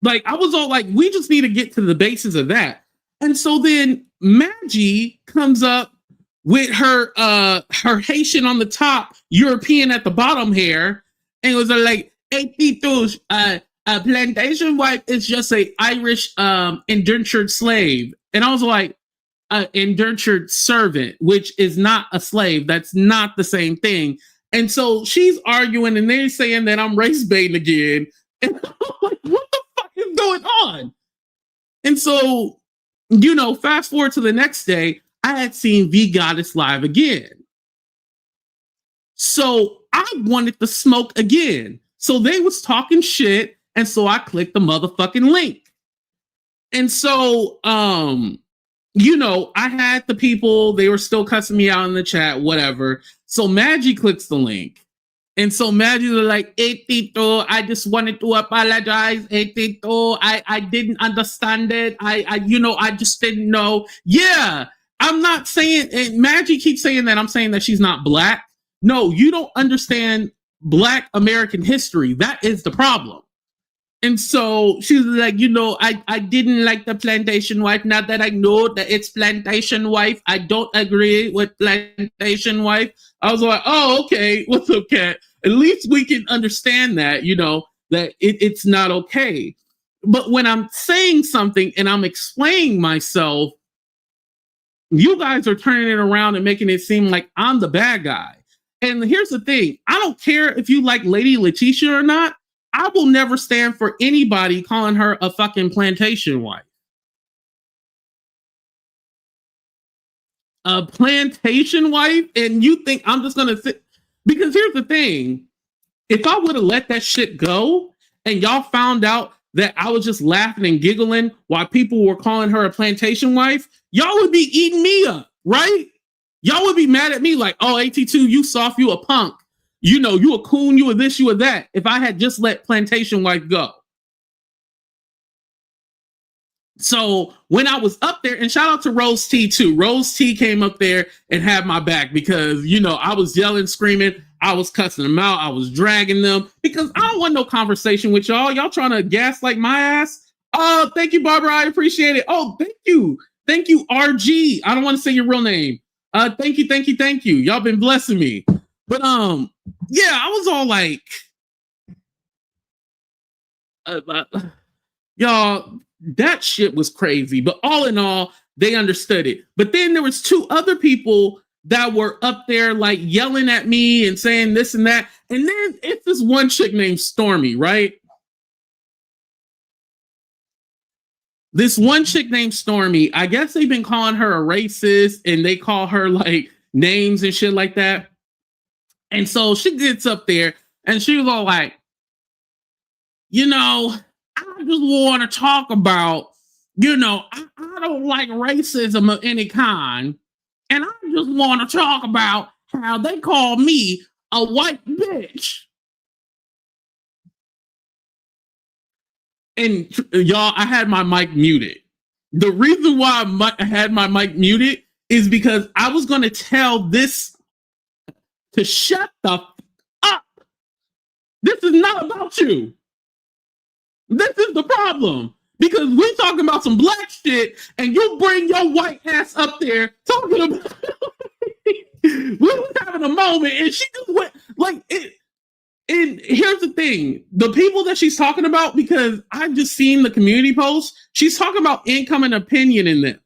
Like, I was all like, we just need to get to the basis of that. And so then Maggie comes up with her Haitian on the top, European at the bottom hair, and it was like, AT2, a plantation wife is just a Irish indentured slave. And I was like, indentured servant, which is not a slave. That's not the same thing. And so she's arguing, and they're saying that I'm race baiting again. And I'm like, what the fuck is going on? And so, fast forward to the next day, I had seen V Goddess live again. So I wanted to smoke again. So they was talking shit, and so I clicked the motherfucking link. And so, I had the people, they were still cussing me out in the chat, whatever. So Maggie clicks the link. And so Maggie was like, AT2, I just wanted to apologize, AT2. I didn't understand it. I just didn't know. Yeah, I'm not saying, and Maggie keeps saying that I'm saying that she's not black. No, you don't understand Black American history. That is the problem. And so she's like, I didn't like the plantation wife. Now that I know that it's plantation wife, I don't agree with plantation wife. I was like, oh, okay. What's up, cat? At least we can understand that, that it's not okay. But when I'm saying something and I'm explaining myself, you guys are turning it around and making it seem like I'm the bad guy. And here's the thing. I don't care if you like Lady Letitia or not. I will never stand for anybody calling her a fucking plantation wife. A plantation wife? And you think I'm just going to sit? Because here's the thing. If I would have let that shit go and y'all found out that I was just laughing and giggling while people were calling her a plantation wife, y'all would be eating me up, right? Y'all would be mad at me like, oh, AT2, you soft, you a punk. You a coon, you a this, you a that. If I had just let plantation wife go. So when I was up there, and shout out to Rose T too. Rose T came up there and had my back because, I was yelling, screaming. I was cussing them out. I was dragging them because I don't want no conversation with y'all. Y'all trying to gaslight my ass. Oh, thank you, Barbara. I appreciate it. Oh, thank you. Thank you, RG. I don't want to say your real name. Thank you. Y'all been blessing me. But yeah, I was all like, y'all, that shit was crazy. But all in all, they understood it. But then there was two other people that were up there like yelling at me and saying this and that. And then it's this one chick named Stormy, right? This one chick named Stormy, I guess they've been calling her a racist and they call her like names and shit like that. And so she gets up there and she was all like, you know, I just want to talk about, you know, I don't like racism of any kind. And I just want to talk about how they call me a white bitch. And y'all, I had my mic muted. The reason why I had my mic muted is because I was going to tell this to shut the up. This is not about you. This is the problem. Because we're talking about some black shit and you bring your white ass up there talking about we was having a moment and she just went like it. And here's the thing, the people that she's talking about, because I've just seen the community posts, she's talking about income and opinion in them.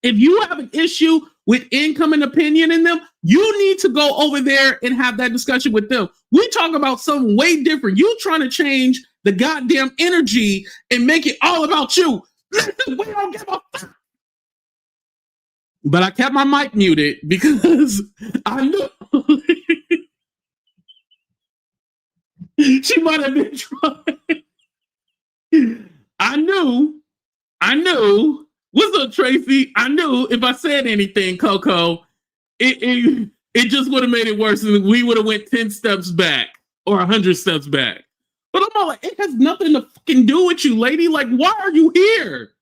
If you have an issue with income and opinion in them, you need to go over there and have that discussion with them. We talk about something way different. You trying to change the goddamn energy and make it all about you. Listen, we don't give a fuck. But I kept my mic muted because I knew she might have been trying. I knew. What's up, Tracy? I knew if I said anything, Coco, it just would have made it worse, and we would have went 10 steps back or 100 steps back. But I'm all like, it has nothing to fucking do with you, lady. Like, why are you here?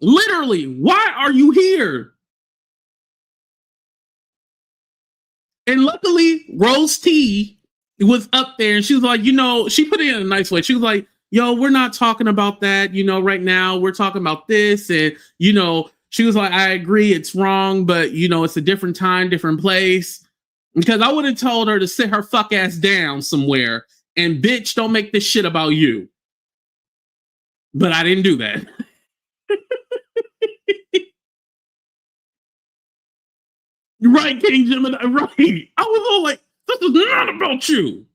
Literally, why are you here? And luckily, Rose T was up there and she was like, you know, she put it in a nice way. She was like, yo, we're not talking about that. You know, right now we're talking about this. And, you know, she was like, I agree, it's wrong, but, you know, it's a different time, different place. Because I would have told her to sit her fuck ass down somewhere and bitch, don't make this shit about you. But I didn't do that. Right, King Gemini, right. I was all like, this is not about you.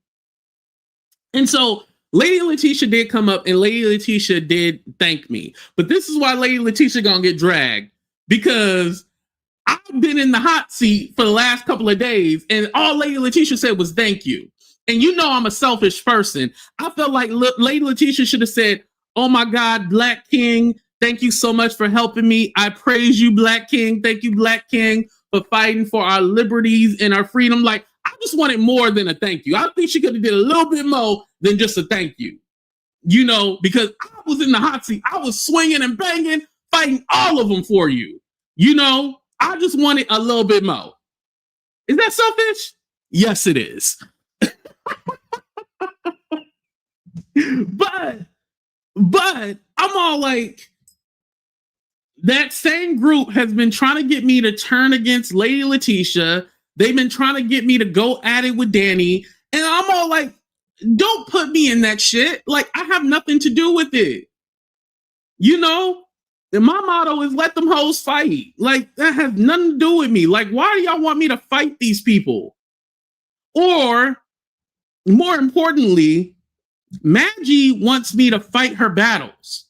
And so Lady Letitia did come up and Lady Letitia did thank me. But this is why Lady Letitia gonna get dragged. Because I've been in the hot seat for the last couple of days and all Lady Letitia said was thank you. And you know I'm a selfish person. I felt like Lady Letitia should have said, oh my God, Black King, thank you so much for helping me. I praise you, Black King. Thank you, Black King, for fighting for our liberties and our freedom. Like, I just wanted more than a thank you. I think she could have did a little bit more than just a thank you. You know, because I was in the hot seat. I was swinging and banging, fighting all of them for you. You know, I just wanted a little bit more. Is that selfish? Yes, it is. But I'm all like, that same group has been trying to get me to turn against Lady Letitia. They've been trying to get me to go at it with Danny. And I'm all like, don't put me in that shit. Like, I have nothing to do with it. You know? And my motto is let them hoes fight. Like, that has nothing to do with me. Like, why do y'all want me to fight these people? Or, more importantly, Maggie wants me to fight her battles.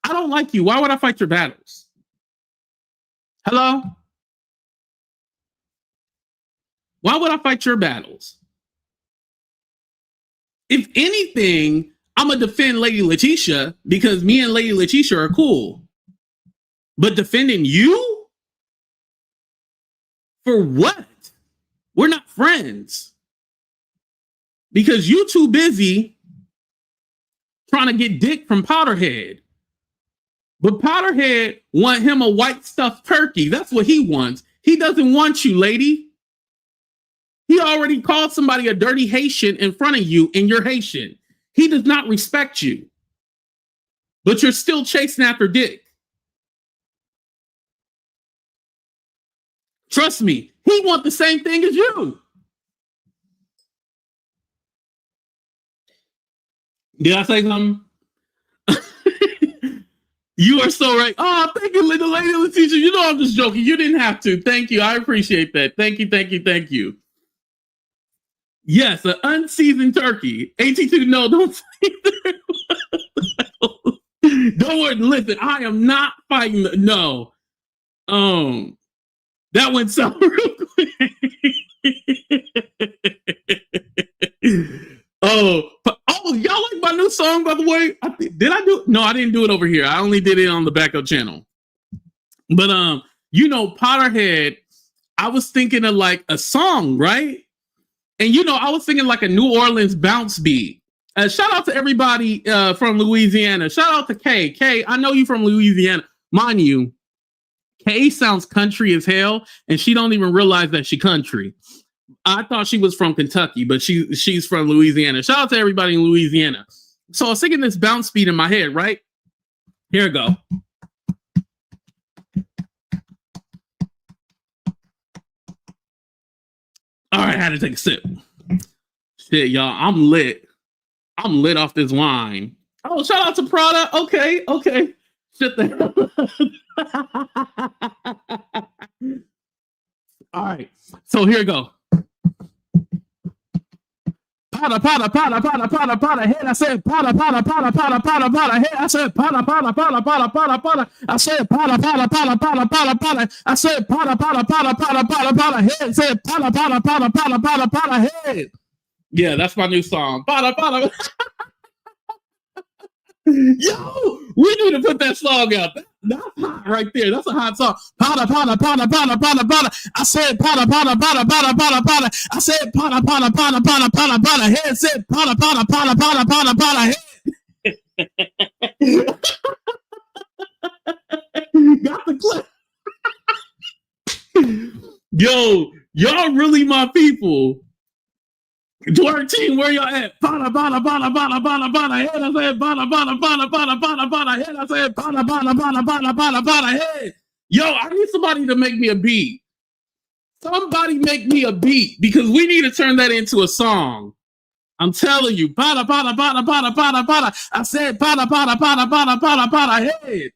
I don't like you. Why would I fight your battles? Hello? Why would I fight your battles? If anything, I'm going to defend Lady Letitia because me and Lady Letitia are cool. But defending you? For what? We're not friends. Because you too busy trying to get dick from Powderhead. But Powderhead want him a white stuffed turkey. That's what he wants. He doesn't want you, lady. He already called somebody a dirty Haitian in front of you, and you're Haitian. He does not respect you. But you're still chasing after dick. Trust me, he wants the same thing as you. Did I say something? You are so right. Oh, thank you, the lady Letitia. You know I'm just joking. You didn't have to. Thank you. I appreciate that. Thank you, thank you, thank you. Yes, an unseasoned turkey. AT2, no, don't say that. Don't worry. Listen, I am not fighting. No. That went south real quick. Oh, y'all like my new song, by the way? Did I do? No, I didn't do it over here. I only did it on the backup channel. But you know, Potterhead, I was thinking of like a song, right? And you know, I was thinking like a New Orleans bounce beat. Shout out to everybody from Louisiana. Shout out to Kay. Kay, I know you from Louisiana. Mind you, Kay sounds country as hell, and she don't even realize that she country. I thought she was from Kentucky, but she's from Louisiana. Shout out to everybody in Louisiana. So I was thinking this bounce beat in my head, right? Here we go. All right, I had to take a sip. Shit, y'all, I'm lit. I'm lit off this wine. Oh, shout out to Prada. Okay. Shit the All right, so here we go. Potter, head. I said potter, head. I said potter, I said potter. I said potter, head. Said potter, head. Yeah, that's my new song. Potter. Yo, we need to put that song out. That's hot right there. That's a hot song. Potter. I said potter. I said potter. Head said potter. Head. Got the clip. Yo, y'all really my people. Twerk team, where y'all at? Bada. Head, I said bada. Head, I said bada. Head. Yo, I need somebody to make me a beat. Somebody make me a beat because we need to turn that into a song. I'm telling you, bada. I said bada. Head.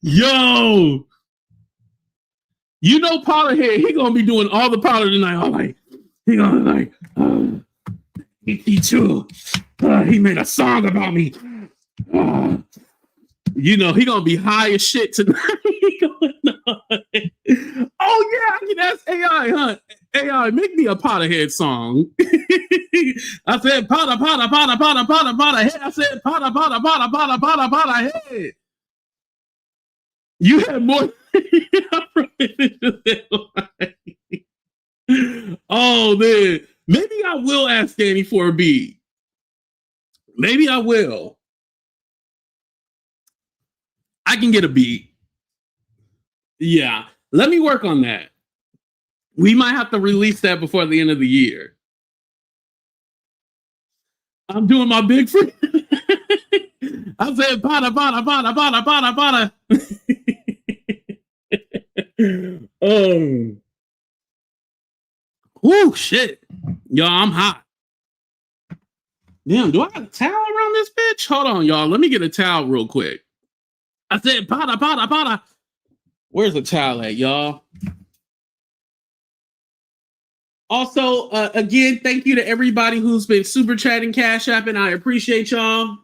Yo. You know Potterhead, he gonna be doing all the powder tonight. All right, he gonna like AT2. He made a song about me. You know he gonna be high as shit tonight. Oh yeah, I can ask AI, huh? AI, make me a Potterhead song. I said potter head. I said potter head. You had more. Oh man, maybe I will ask Danny for a beat. Maybe I will. I can get a beat. Yeah, let me work on that. We might have to release that before the end of the year. I'm doing my big friend. I said potter. Whoo, shit. Y'all, I'm hot. Damn, do I have a towel around this bitch? Hold on, y'all. Let me get a towel real quick. I said potter. Where's the towel at, y'all? Also, again, thank you to everybody who's been super chatting, cash apping. I appreciate y'all.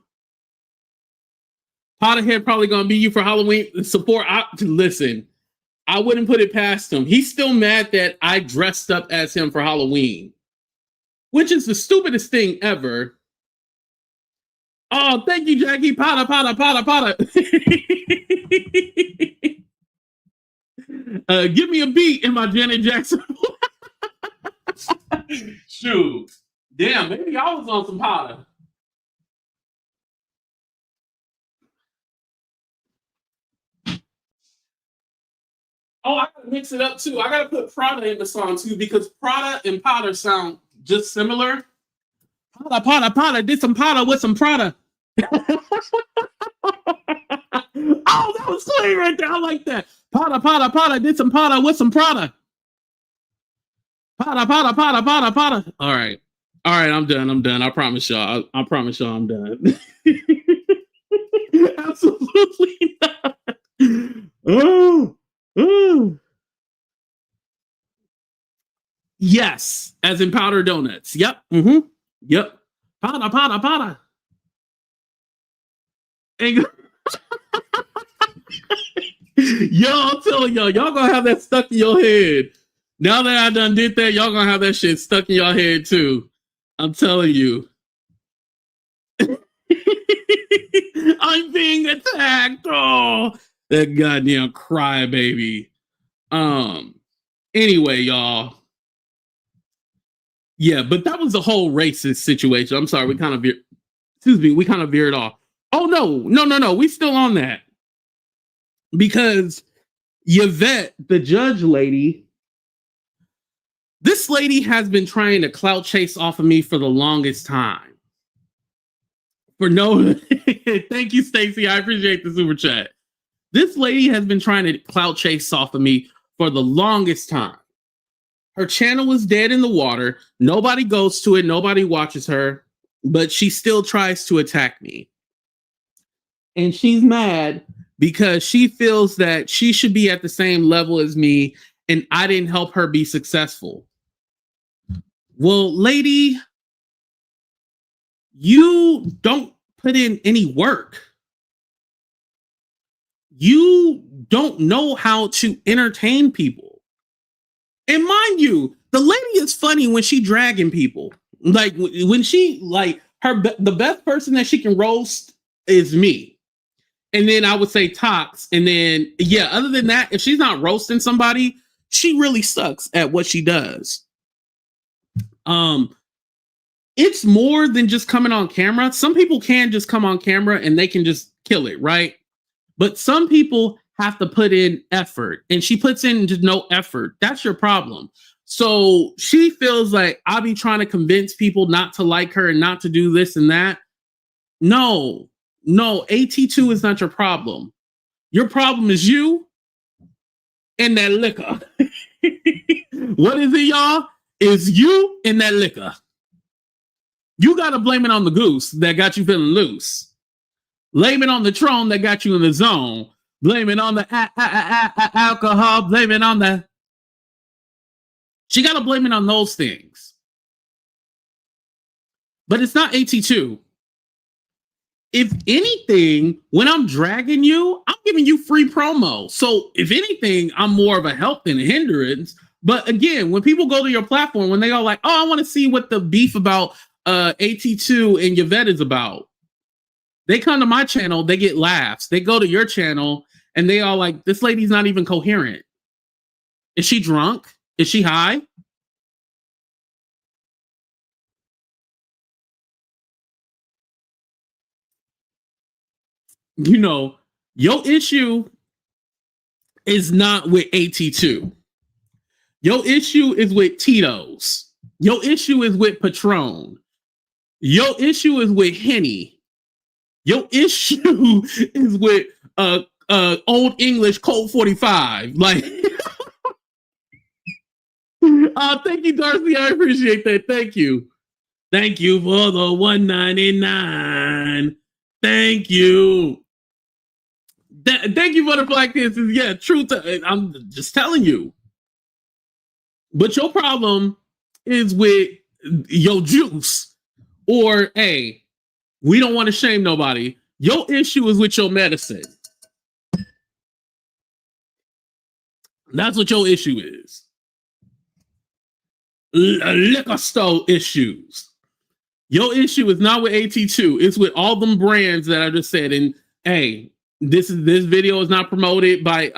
Potterhead probably gonna be you for Halloween support. Listen, I wouldn't put it past him. He's still mad that I dressed up as him for Halloween, which is the stupidest thing ever. Oh, thank you, Jackie. Potter. Give me a beat in my Janet Jackson. Shoot. Damn, maybe I was on some Potter. Oh, I gotta mix it up too. I gotta put Prada in the song too because Prada and Potter sound just similar. Potter, did some Potter with some Prada. Oh, that was clean right there. I like that. Potter, did some Potter with some Prada. Potter. All right. All right, I'm done. I'm done. I promise y'all. I promise y'all I'm done. Absolutely not. Oh, oh. Yes, as in powder donuts. Yep. Mm-hmm. Yep. Powder, powder, powder. And yo, I'm telling y'all gonna have that stuck in your head. Now that I done did that, y'all gonna have that shit stuck in your head too. I'm telling you. I'm being attacked. Oh, that goddamn crybaby. Anyway, y'all. Yeah, but that was the whole racist situation. I'm sorry, we kind of we kind of veered off. Oh no. We still on that. Because Yvette, the judge lady, this lady has been trying to clout chase off of me for the longest time. For no, thank you, Stacy. I appreciate the super chat. This lady has been trying to clout chase off of me for the longest time. Her channel is dead in the water. Nobody goes to it. Nobody watches her, but she still tries to attack me. And she's mad because she feels that she should be at the same level as me and I didn't help her be successful. Well, lady, you don't put in any work. You don't know how to entertain people. And mind you, the lady is funny when she dragging people. Like when she the best person that she can roast is me. And then I would say Tox. And then, yeah, other than that, if she's not roasting somebody, she really sucks at what she does. It's more than just coming on camera. Some people can just come on camera and they can just kill it, right? But some people have to put in effort, and she puts in just no effort. That's your problem. So she feels like I'll be trying to convince people not to like her and not to do this and that. No, AT2 is not your problem. Your problem is you and that liquor. What is it, y'all? Is you and that liquor. You got to blame it on the goose that got you feeling loose. Blame it on the Tron that got you in the zone. Blame it on the alcohol. Blame it on the... She got to blame it on those things. But it's not AT2. If anything, when I'm dragging you, I'm giving you free promo. So if anything, I'm more of a help than a hindrance. But again, when people go to your platform, when they go like, oh, I want to see what the beef about AT2 and Yvette is about. They come to my channel, they get laughs. They go to your channel and they all like, this lady's not even coherent. Is she drunk? Is she high? You know, your issue is not with AT2. Your issue is with Tito's. Your issue is with Patron. Your issue is with Henny. Your issue is with Old English Colt 45. Like, thank you, Darcy. I appreciate that. Thank you. Thank you for the $1.99. Thank you. Thank you for the Black Kisses. Yeah, truth. I'm just telling you. But your problem is with your juice. Or, hey, we don't want to shame nobody. Your issue is with your medicine. That's what your issue is. Liquor store issues. Your issue is not with AT2. It's with all them brands that I just said. And hey, this video is not promoted by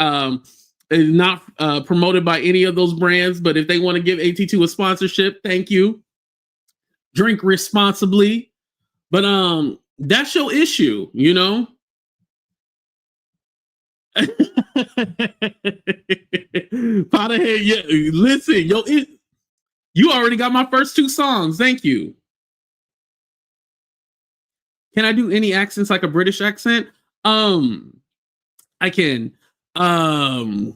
promoted by any of those brands. But if they want to give AT2 a sponsorship, thank you. Drink responsibly. But that's your issue, you know. Potterhead, yeah. Listen, you already got my first 2 songs. Thank you. Can I do any accents like a British accent? I can. Damn,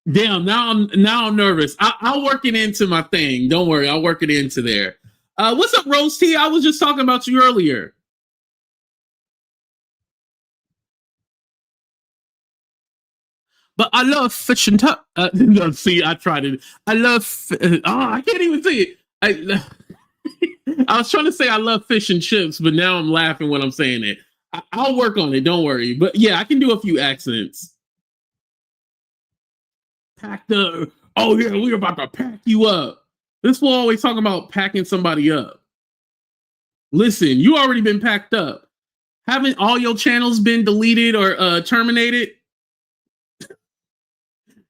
now I'm nervous. I'll work it into my thing. Don't worry, I'll work it into there. What's up, Rose T? I was just talking about you earlier. But I love fish and no, see, I tried it. I love. I can't even say it. I was trying to say I love fish and chips, but now I'm laughing when I'm saying it. I'll work on it. Don't worry. But yeah, I can do a few accents. Pack the. Oh yeah, we're about to pack you up. This will always talk about packing somebody up. Listen, you already been packed up. Haven't all your channels been deleted or terminated?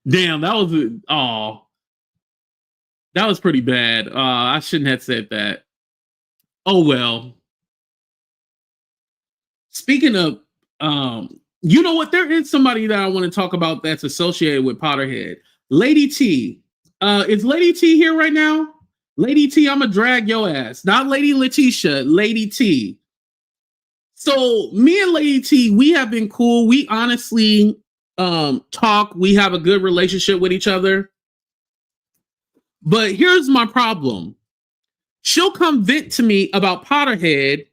Damn, that was that was pretty bad. I shouldn't have said that. Oh well. Speaking of, you know what? There is somebody that I want to talk about that's associated with Potterhead. Lady T. Is Lady T here right now? Lady T, I'm gonna drag your ass. Not Lady Letitia, Lady T. So me and Lady T, we have been cool. We honestly talk. We have a good relationship with each other. But here's my problem. She'll come vent to me about Potterhead,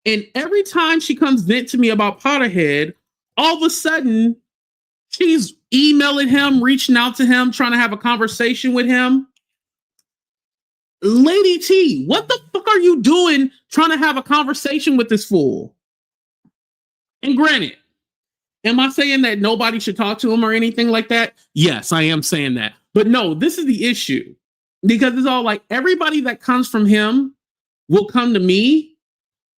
and every time she comes vent to me about Potterhead, all of a sudden she's emailing him, reaching out to him, trying to have a conversation with him. Lady T, what the fuck are you doing trying to have a conversation with this fool? And granted, am I saying that nobody should talk to him or anything like that? Yes, I am saying that. But no, this is the issue. Because it's all like everybody that comes from him will come to me,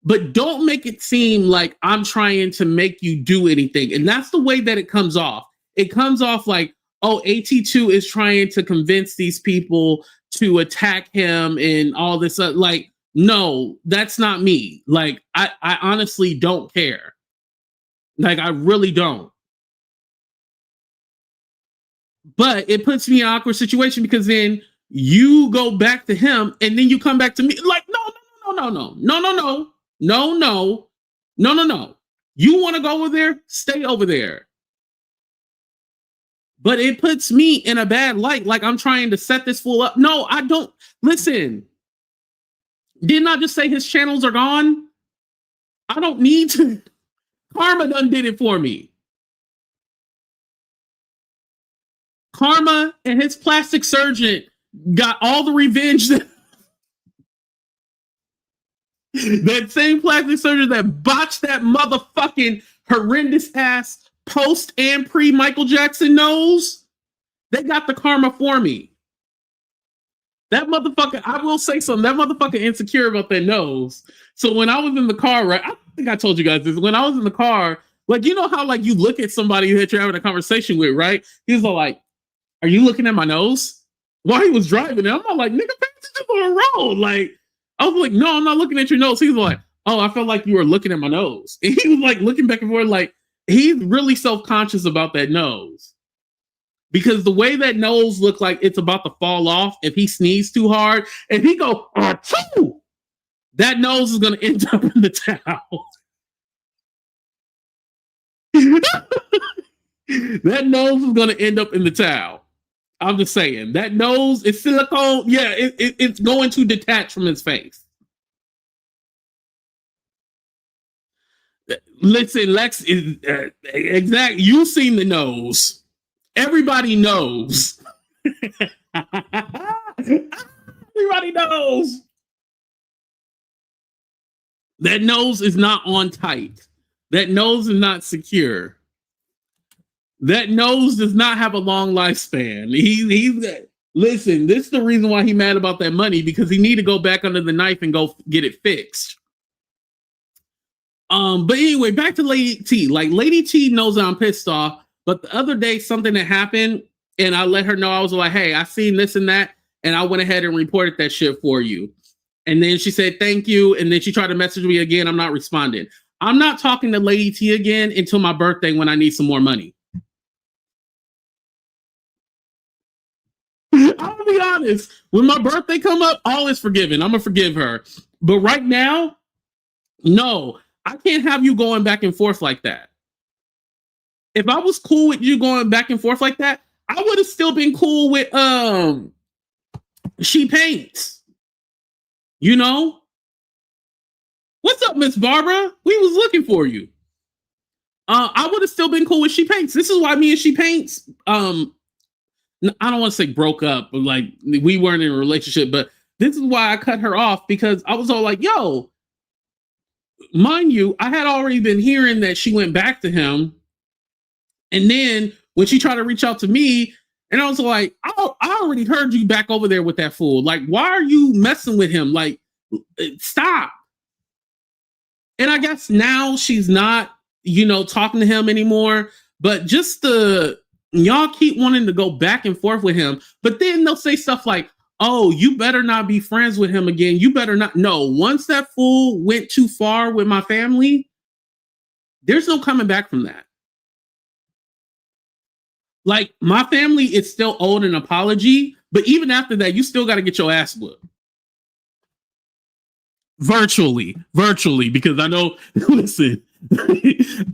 but don't make it seem like I'm trying to make you do anything. And that's the way that it comes off. It comes off like, oh, AT2 is trying to convince these people to attack him and all this. Like, no, that's not me. Like, I honestly don't care. Like, I really don't. But it puts me in an awkward situation because then you go back to him and then you come back to me like, no. You want to go over there? Stay over there. But it puts me in a bad light, like I'm trying to set this fool up. No, I don't. Listen, didn't I just say his channels are gone? I don't need to. Karma done did it for me. Karma and his plastic surgeon got all the revenge that same plastic surgeon that botched that motherfucking horrendous ass post and pre Michael Jackson nose. They got the karma for me. That motherfucker, I will say something. That motherfucker insecure about that nose. So when I was in the car, right? I think I told you guys this. When I was in the car, like, you know how like you look at somebody that you're having a conversation with, right? He's all like, "Are you looking at my nose?" While he was driving, I'm not like, "Nigga, pay attention on the road." Like, I was like, "No, I'm not looking at your nose." He was like, "Oh, I felt like you were looking at my nose." And he was like looking back and forth, like he's really self-conscious about that nose. Because the way that nose looked like it's about to fall off if he sneezed too hard, and he go, "Achoo!" That nose is gonna end up in the towel. That nose is gonna end up in the towel. I'm just saying that nose is silicone. Yeah, it's going to detach from his face. Listen, Lex is exact. You've seen the nose. Everybody knows. Everybody knows. That nose is not on tight. That nose is not secure. That nose does not have a long lifespan. He's listen, this is the reason why he's mad about that money, because he need to go back under the knife and go get it fixed. But anyway, back to Lady T. Like, Lady T knows I'm pissed off, but the other day something that happened, and I let her know. I was like, "Hey, I seen this and that, and I went ahead and reported that shit for you." And then she said, "Thank you." And then she tried to message me again. I'm not responding. I'm not talking to Lady T again until my birthday when I need some more money. I'll be honest. When my birthday come up, all is forgiven. I'm gonna forgive her. But right now, no, I can't have you going back and forth like that. If I was cool with you going back and forth like that, I would have still been cool with She Paints. You know? What's up, Miss Barbara? We was looking for you. I would have still been cool with She Paints. This is why me and She Paints, I don't want to say broke up, but like we weren't in a relationship, but this is why I cut her off, because I was all like, yo, mind you, I had already been hearing that she went back to him. And then when she tried to reach out to me, and I was like, I already heard you back over there with that fool. Like, why are you messing with him? Like, stop. And I guess now she's not, talking to him anymore. But just y'all keep wanting to go back and forth with him. But then they'll say stuff like, oh, you better not be friends with him again. You better not. No, once that fool went too far with my family, there's no coming back from that. Like, my family is still owed an apology, but even after that, you still got to get your ass whooped. Virtually, because I know, listen,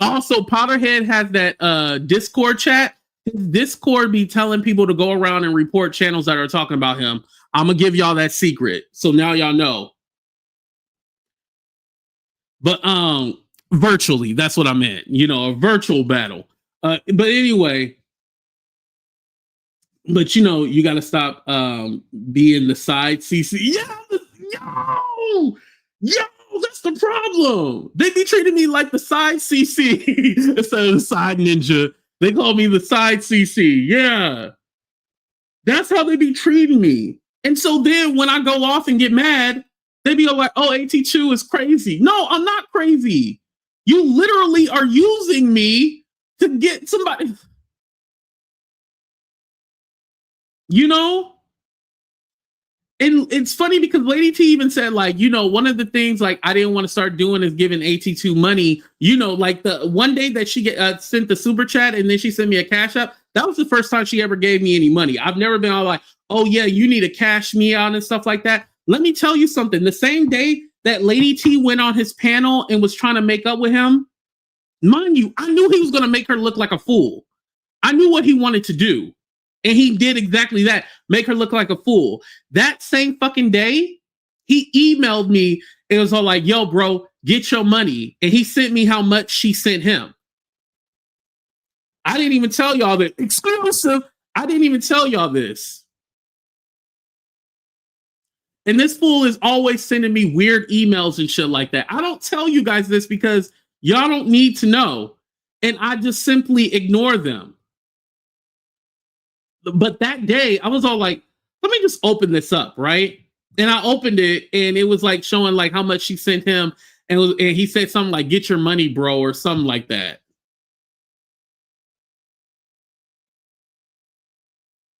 also Potterhead has that Discord chat. His Discord be telling people to go around and report channels that are talking about him. I'm going to give y'all that secret. So now y'all know. But virtually, that's what I meant. A virtual battle. But anyway, but you got to stop being the side CC. Yo, that's the problem. They be treating me like the side CC instead of the side ninja. They call me the side CC. Yeah. That's how they be treating me. And so then when I go off and get mad, they be like, oh, AT2 is crazy. No, I'm not crazy. You literally are using me to get somebody. And it's funny because Lady T even said, like, one of the things like I didn't want to start doing is giving AT2 money. Like the one day that she sent the super chat and then she sent me a cash app. That was the first time she ever gave me any money. I've never been all like, oh yeah, you need to cash me out and stuff like that. Let me tell you something. The same day that Lady T went on his panel and was trying to make up with him, mind you, I knew he was going to make her look like a fool. I knew what he wanted to do. And he did exactly that, make her look like a fool. That same fucking day, he emailed me. It was all like, yo, bro, get your money. And he sent me how much she sent him. I didn't even tell y'all that. Exclusive. I didn't even tell y'all this. And this fool is always sending me weird emails and shit like that. I don't tell you guys this because y'all don't need to know. And I just simply ignore them. But that day, I was all like, let me just open this up, right? And I opened it, and it was like showing like how much she sent him, and he said something like, get your money, bro, or something like that.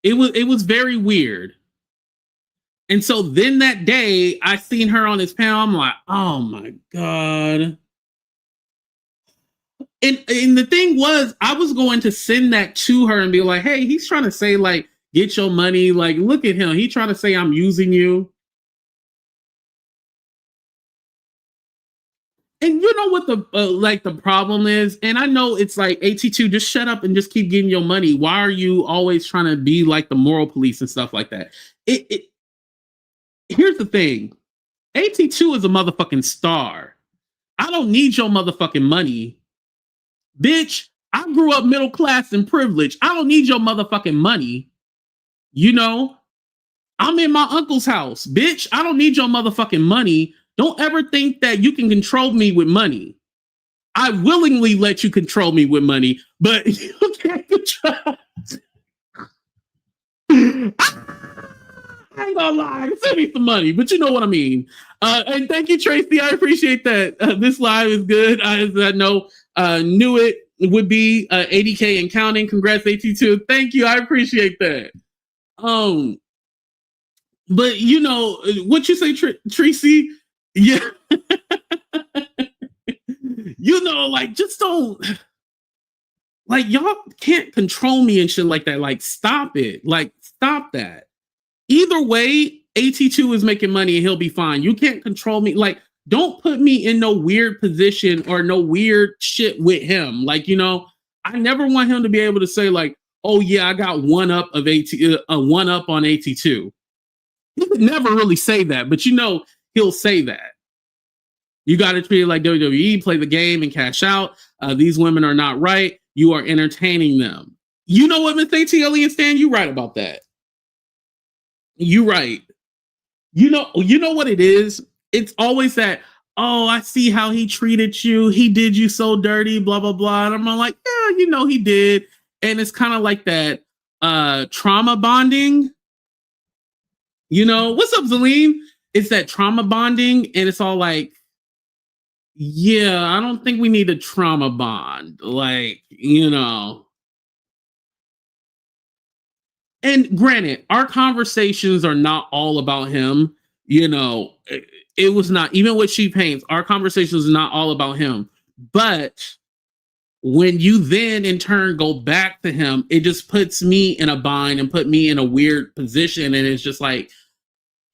It was very weird. And so then that day, I seen her on his panel. I'm like, oh my God. And the thing was, I was going to send that to her and be like, hey, he's trying to say, like, get your money. Like, look at him. He's trying to say I'm using you. And you know what the problem is? And I know it's like, AT2, just shut up and just keep getting your money. Why are you always trying to be like the moral police and stuff like that? Here's the thing. AT2 is a motherfucking star. I don't need your motherfucking money. Bitch, I grew up middle class and privileged. I don't need your motherfucking money. I'm in my uncle's house. Bitch, I don't need your motherfucking money. Don't ever think that you can control me with money. I willingly let you control me with money, but you can't control. I ain't gonna lie, send me some money, but you know what I mean. And thank you, Tracy. I appreciate that. This live is good. I know. Knew it would be 80K and counting. Congrats, AT2. Thank you. I appreciate that. But what you say, Tracy? Yeah. Like, just don't. Like, y'all can't control me and shit like that. Like, stop it. Like, stop that. Either way, AT2 is making money and he'll be fine. You can't control me. Like, don't put me in no weird position or no weird shit with him. Like, I never want him to be able to say like, oh yeah, I got one up on AT2. He would never really say that, but he'll say that. You got to treat it like WWE, play the game and cash out. These women are not right. You are entertaining them. You know what, Miss ATL and Stan? You right about that. You right. You know what it is? It's always that, oh, I see how he treated you. He did you so dirty, blah, blah, blah. And I'm like, yeah, you know, he did. And it's kind of like that trauma bonding. You know, what's up, Zaleen? It's that trauma bonding. And it's all like, yeah, I don't think we need a trauma bond. Like, you know. And granted, our conversations are not all about him. You know, it was not, even with She Paints, our conversation is not all about him. But when you then in turn go back to him, it just puts me in a bind and put me in a weird position. And it's just like,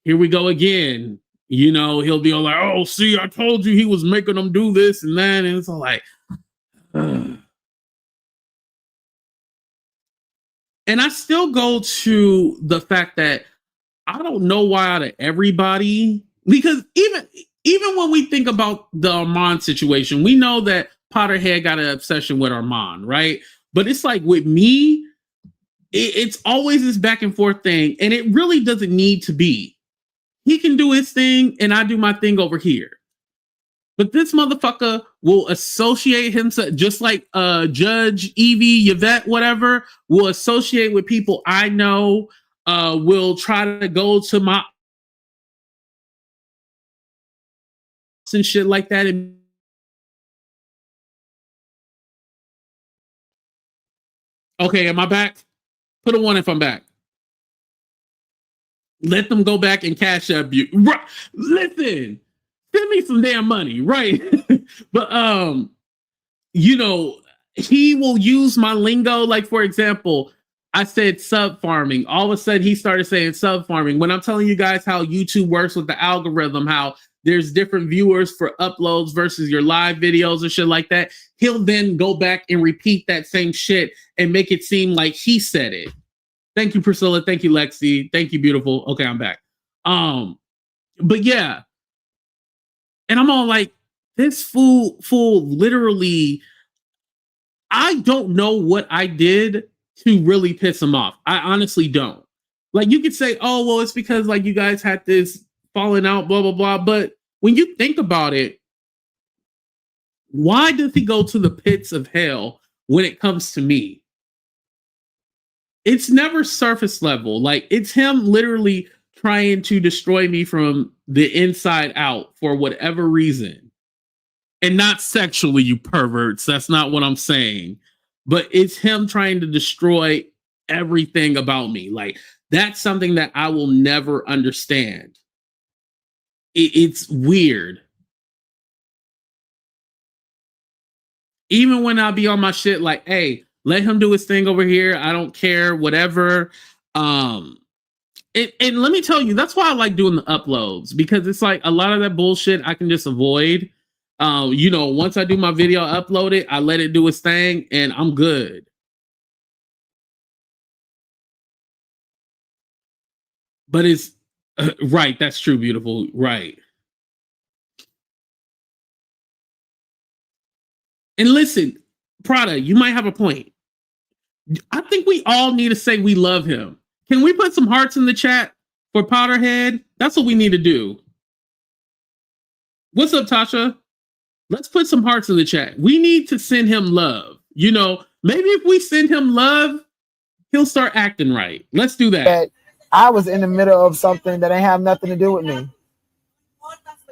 here we go again. You know, he'll be all like, oh, see, I told you he was making them do this and that. And it's all like, ugh. And I still go to the fact that I don't know why out of everybody, because even when we think about the Armand situation, we know that Potterhead got an obsession with Armand, right? But it's like with me, it's always this back and forth thing, and it really doesn't need to be. He can do his thing, and I do my thing over here. But this motherfucker will associate himself, just like Judge Evie, Yvette, whatever, will associate with people I know, will try to go to my and shit like that. And okay, am I back? Put a 1 if I'm back. Let them go back and cash up you. Right. Listen, send me some damn money, right? But you know, he will use my lingo. Like, for example, I said sub farming. All of a sudden, he started saying sub farming. When I'm telling you guys how YouTube works with the algorithm, how there's different viewers for uploads versus your live videos and shit like that, he'll then go back and repeat that same shit and make it seem like he said it. Thank you, Priscilla. Thank you, Lexi. Thank you, beautiful. Okay, I'm back. But yeah. And I'm all like, this fool literally, I don't know what I did to really piss him off. I honestly don't. Like, you could say, oh, well, it's because like you guys had this falling out, blah, blah, blah. But when you think about it, why does he go to the pits of hell when it comes to me? It's never surface level. Like, it's him literally trying to destroy me from the inside out for whatever reason. And not sexually, you perverts. That's not what I'm saying. But it's him trying to destroy everything about me. Like, that's something that I will never understand. It's weird. Even when I'll be on my shit, like, hey, let him do his thing over here. I don't care, whatever. And let me tell you, that's why I like doing the uploads, because it's like a lot of that bullshit I can just avoid. You know, once I do my video, upload it, I let it do its thing, and I'm good. But it's right. That's true, beautiful. Right. And listen, Prada, you might have a point. I think we all need to say we love him. Can we put some hearts in the chat for Potterhead? That's what we need to do. What's up, Tasha? Let's put some hearts in the chat. We need to send him love. You know, maybe if we send him love, he'll start acting right. Let's do that. I was in the middle of something that ain't have nothing to do with me.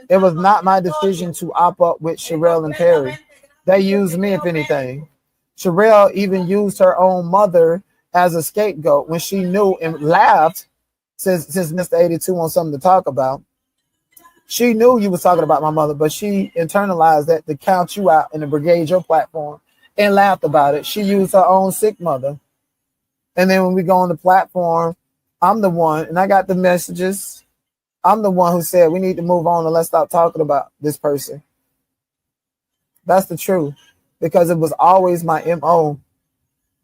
It was not my decision to op up with Sherelle and Perry. They used me, if anything. Sherelle even used her own mother as a scapegoat when she knew and laughed, since Mr. AT2 wants something to talk about. She knew you was talking about my mother, but she internalized that to count you out in the Brigade Your platform and laughed about it. She used her own sick mother. And then when we go on the platform, I'm the one, and I got the messages. I'm the one who said we need to move on and let's stop talking about this person. That's the truth, because it was always my MO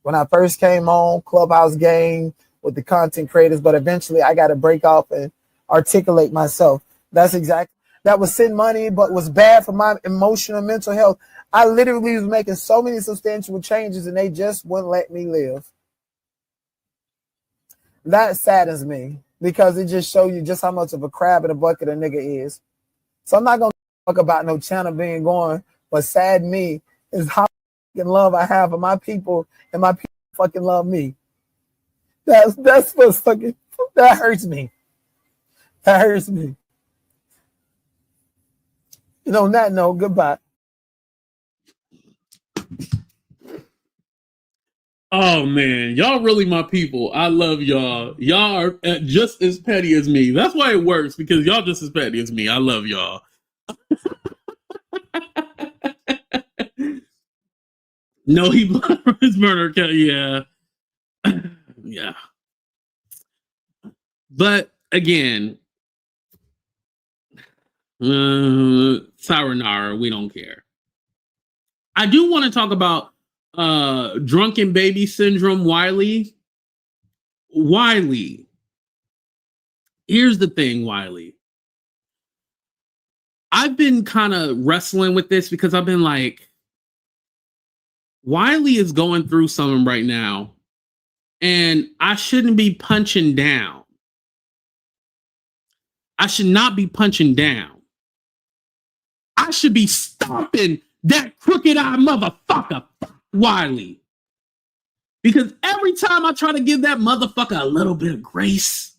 when I first came on Clubhouse game with the content creators, but eventually I got to break off and articulate myself. That's exactly. That was send money, but was bad for my emotional mental health. I literally was making so many substantial changes, and they just wouldn't let me live. That saddens me because it just shows you just how much of a crab in a bucket a nigga is. So I'm not gonna talk about no channel being gone, but sad me is how fucking love I have for my people, and my people fucking love me. That's what's fucking, that hurts me. That hurts me. And on that note, goodbye. Oh man, y'all really my people. I love y'all. Y'all are just as petty as me. That's why it works, because y'all just as petty as me. I love y'all. No, he blocked from his burner account. Yeah. Yeah. But again, Sayonara, we don't care. I do want to talk about drunken baby syndrome. Wiley, here's the thing, Wiley. I've been kind of wrestling with this because I've been like, Wiley is going through something right now, and I shouldn't be punching down. I should not be punching down. I should be stomping that crooked eye motherfucker, Wiley. Because every time I try to give that motherfucker a little bit of grace,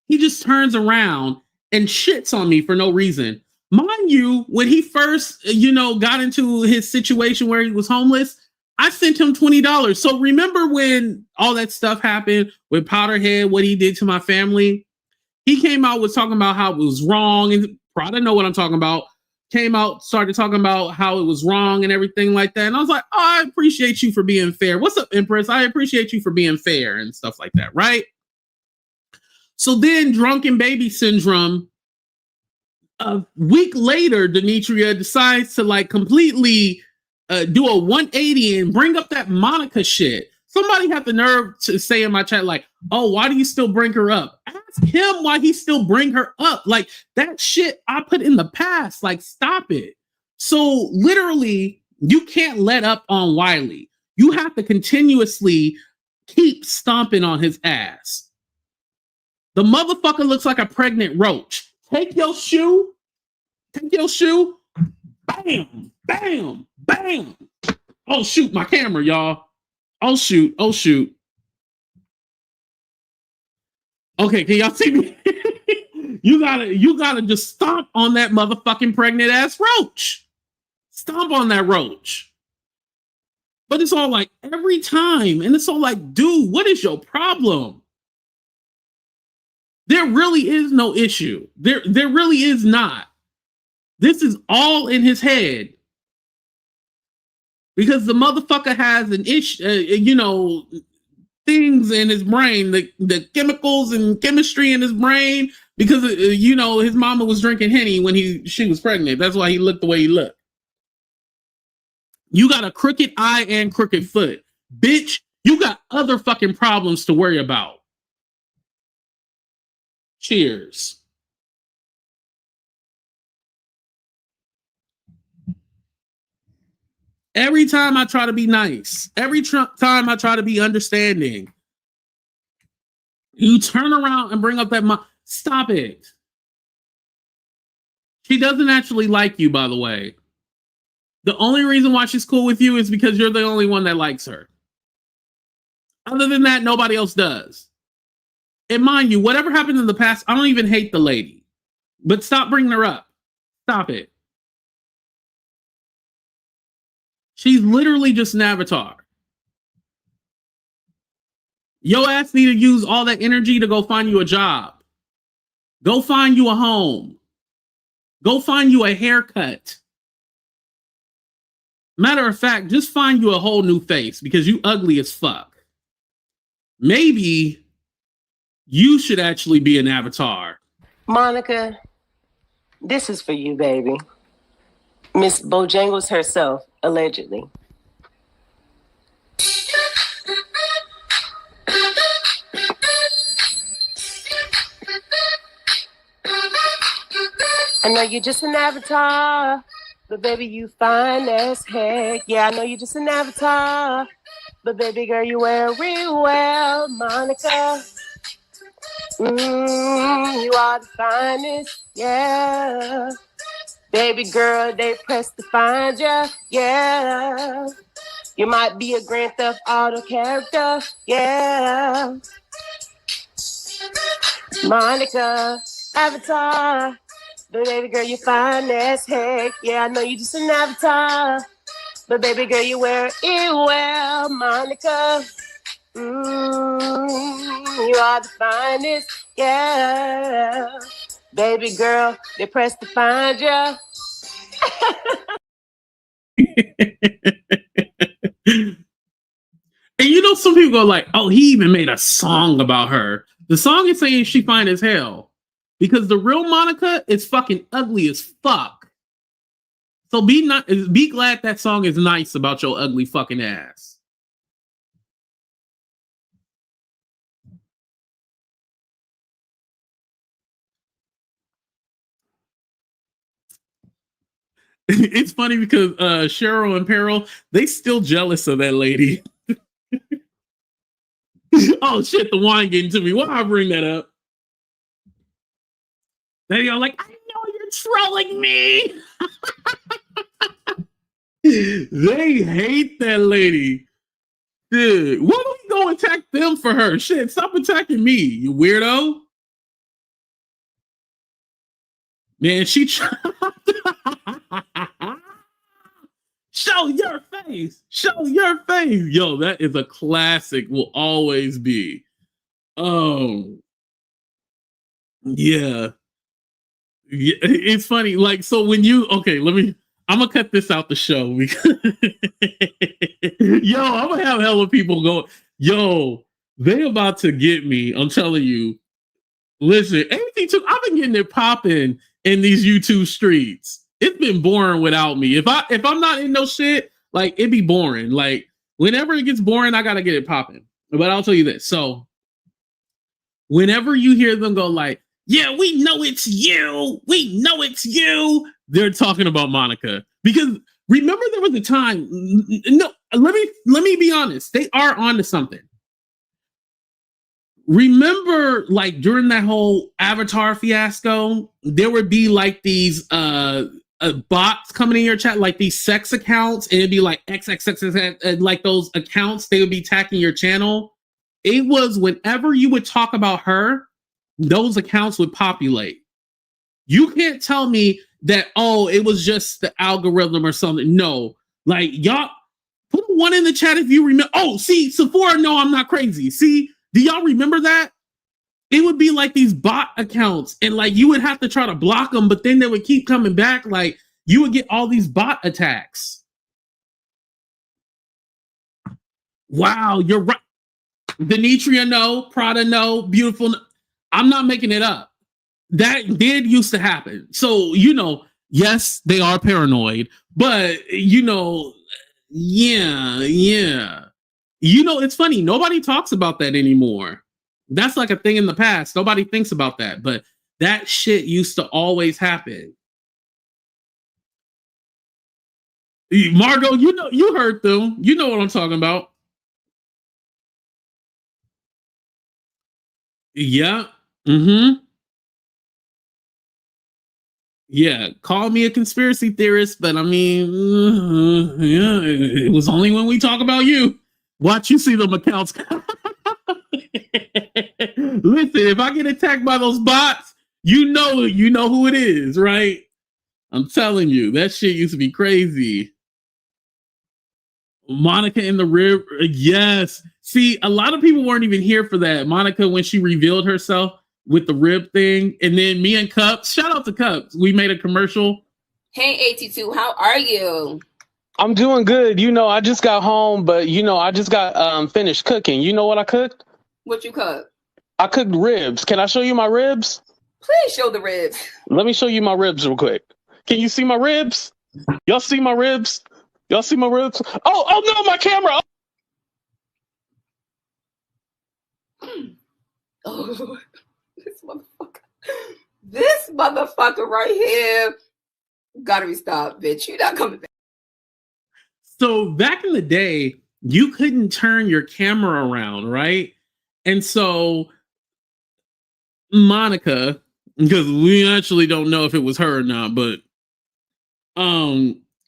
he just turns around and shits on me for no reason. Mind you, when he first, got into his situation where he was homeless, I sent him $20. So remember when all that stuff happened with Powderhead, what he did to my family? He came out was talking about how it was wrong, and probably know what I'm talking about. Came out, started talking about how it was wrong and everything like that. And I was like, oh, I appreciate you for being fair. What's up, Empress? I appreciate you for being fair and stuff like that, right? So then drunken baby syndrome, a week later, Demetria decides to like completely do a 180 and bring up that Monica shit. Somebody had the nerve to say in my chat, like, oh, why do you still bring her up? Ask him why he still bring her up. Like, that shit I put in the past. Like, stop it. So literally, you can't let up on Wiley. You have to continuously keep stomping on his ass. The motherfucker looks like a pregnant roach. Take your shoe, bam, bam, bam. Oh, shoot, my camera, y'all. Oh, shoot. Okay, can y'all see me? You gotta just stomp on that motherfucking pregnant ass roach. Stomp on that roach. But it's all like every time, and it's all like, dude, what is your problem? There really is no issue. There really is not. This is all in his head. Because the motherfucker has an issue, things in his brain, the chemicals and chemistry in his brain, because, his mama was drinking Henny when she was pregnant. That's why he looked the way he looked. You got a crooked eye and crooked foot. Bitch, you got other fucking problems to worry about. Cheers. Every time I try to be nice, every time I try to be understanding, you turn around and bring up that stop it. She doesn't actually like you, by the way. The only reason why she's cool with you is because you're the only one that likes her. Other than that, nobody else does. And mind you, whatever happened in the past, I don't even hate the lady. But stop bringing her up. Stop it. She's literally just an avatar. Your ass need to use all that energy to go find you a job. Go find you a home. Go find you a haircut. Matter of fact, just find you a whole new face because you ugly as fuck. Maybe you should actually be an avatar. Monica, this is for you, baby. Miss Bojangles herself, allegedly. I know you're just an avatar, but baby, you fine as heck. Yeah, I know you're just an avatar, but baby girl, you wear real well, Monica. You are the finest, yeah. Baby girl, they press to find ya, yeah. You might be a Grand Theft Auto character, yeah. Monica, avatar. But baby girl, you fine as heck. Yeah, I know you just an avatar. But baby girl, you wear it well, Monica. You are the finest, yeah. Baby girl, they press to find ya. And you know, some people go like, "Oh, he even made a song about her." The song is saying she fine as hell because the real Monica is fucking ugly as fuck. So be glad that song is nice about your ugly fucking ass. It's funny because Cheryl and Peril, they still jealous of that lady. Oh shit, the wine getting to me. Why I bring that up? They are like, I know you're trolling me. They hate that lady. Dude, why don't we go attack them for her? Shit, stop attacking me, you weirdo. Man, she show your face. Show your face. Yo, that is a classic, will always be. Oh, yeah. Yeah, it's funny. Like, so when you I'm gonna cut this out the show because yo, I'm gonna have hella people go, yo, they about to get me. I'm telling you. Listen, AT2, I've been getting it popping in these YouTube streets. It's been boring without me. If I'm not in no shit, like it be boring. Like whenever it gets boring, I gotta get it popping. But I'll tell you this. So whenever you hear them go like, yeah, we know it's you. We know it's you. They're talking about Monica. Because remember there was a time, no, let me be honest. They are onto something. Remember, like during that whole Avatar fiasco, there would be like these bots coming in your chat, like these sex accounts, and it'd be like XXX, like those accounts, they would be attacking your channel. It was whenever you would talk about her, those accounts would populate. You can't tell me that, oh, it was just the algorithm or something. No, like y'all put one in the chat if you remember. Oh, see, Sephora, no, I'm not crazy. See, do y'all remember that? It would be like these bot accounts, and like you would have to try to block them, but then they would keep coming back. Like you would get all these bot attacks. Wow, you're right. Denitria, no. Prada, no. Beautiful. No. I'm not making it up. That did used to happen. So, you know, yes, they are paranoid, but, you know, yeah. You know, it's funny. Nobody talks about that anymore. That's like a thing in the past. Nobody thinks about that, but that shit used to always happen. Margot, you know, you heard them. You know what I'm talking about. Yeah. Mm-hmm. Yeah, call me a conspiracy theorist, but I mean, yeah, it was only when we talk about you. Watch you see them accounts. Listen, if I get attacked by those bots, you know who it is, right? I'm telling you, that shit used to be crazy. Monica in the rib, yes. See, a lot of people weren't even here for that. Monica, when she revealed herself with the rib thing, and then me and Cups, shout out to Cups, we made a commercial. Hey AT2, how are you? I'm doing good. You know, I just got home, but you know, I just got finished cooking. You know what I cooked? What you cooked? I cooked ribs. Can I show you my ribs? Please show the ribs. Let me show you my ribs real quick. Can you see my ribs? Y'all see my ribs? Y'all see my ribs? Oh no, my camera. Oh, this motherfucker. This motherfucker right here gotta be stopped, bitch. You're not coming back. So back in the day, you couldn't turn your camera around, right? And so Monica, because we actually don't know if it was her or not, but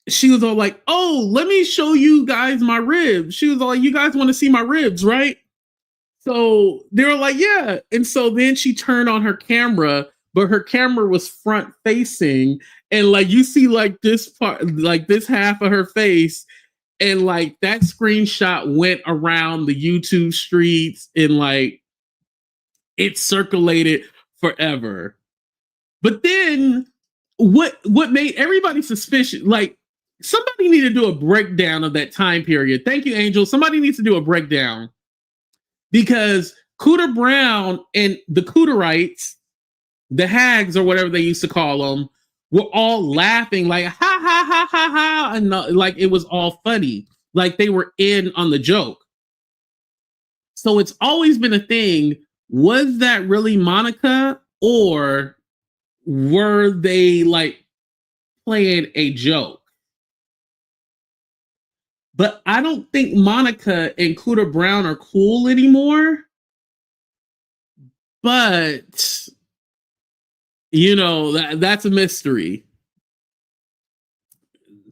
she was all like, "Oh, let me show you guys my ribs." She was all like, "You guys want to see my ribs, right?" So they were like, "Yeah." And so then she turned on her camera, but her camera was front facing, and like you see like this part, like this half of her face, and like that screenshot went around the YouTube streets, and like it circulated forever. But then what made everybody suspicious, like somebody needed to do a breakdown of that time period. Thank you, Angel. Somebody needs to do a breakdown because Cooter Brown and the Cooterites, the Hags or whatever they used to call them, were all laughing like ha ha ha ha ha, and like it was all funny, like they were in on the joke. So it's always been a thing. Was that really Monica, or were they like playing a joke? But I don't think Monica and Cooter Brown are cool anymore. But you know, that's a mystery.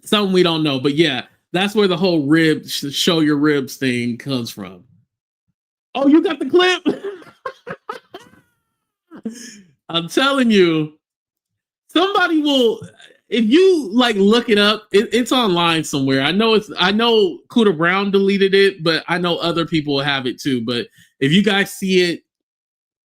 Something we don't know. But yeah, that's where the whole show your ribs thing comes from. Oh, you got the clip? I'm telling you, somebody will, if you like look it up, it's online somewhere. I know Cooter Brown deleted it, but I know other people have it too. But if you guys see it,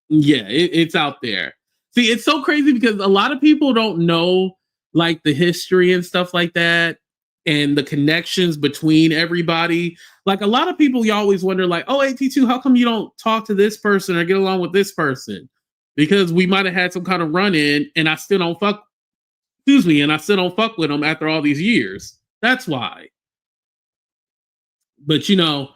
yeah, it's out there. See, it's so crazy because a lot of people don't know like the history and stuff like that and the connections between everybody. Like a lot of people, you always wonder like, oh, AT2, how come you don't talk to this person or get along with this person? Because we might have had some kind of run-in and I still don't fuck with them after all these years. That's why. But you know,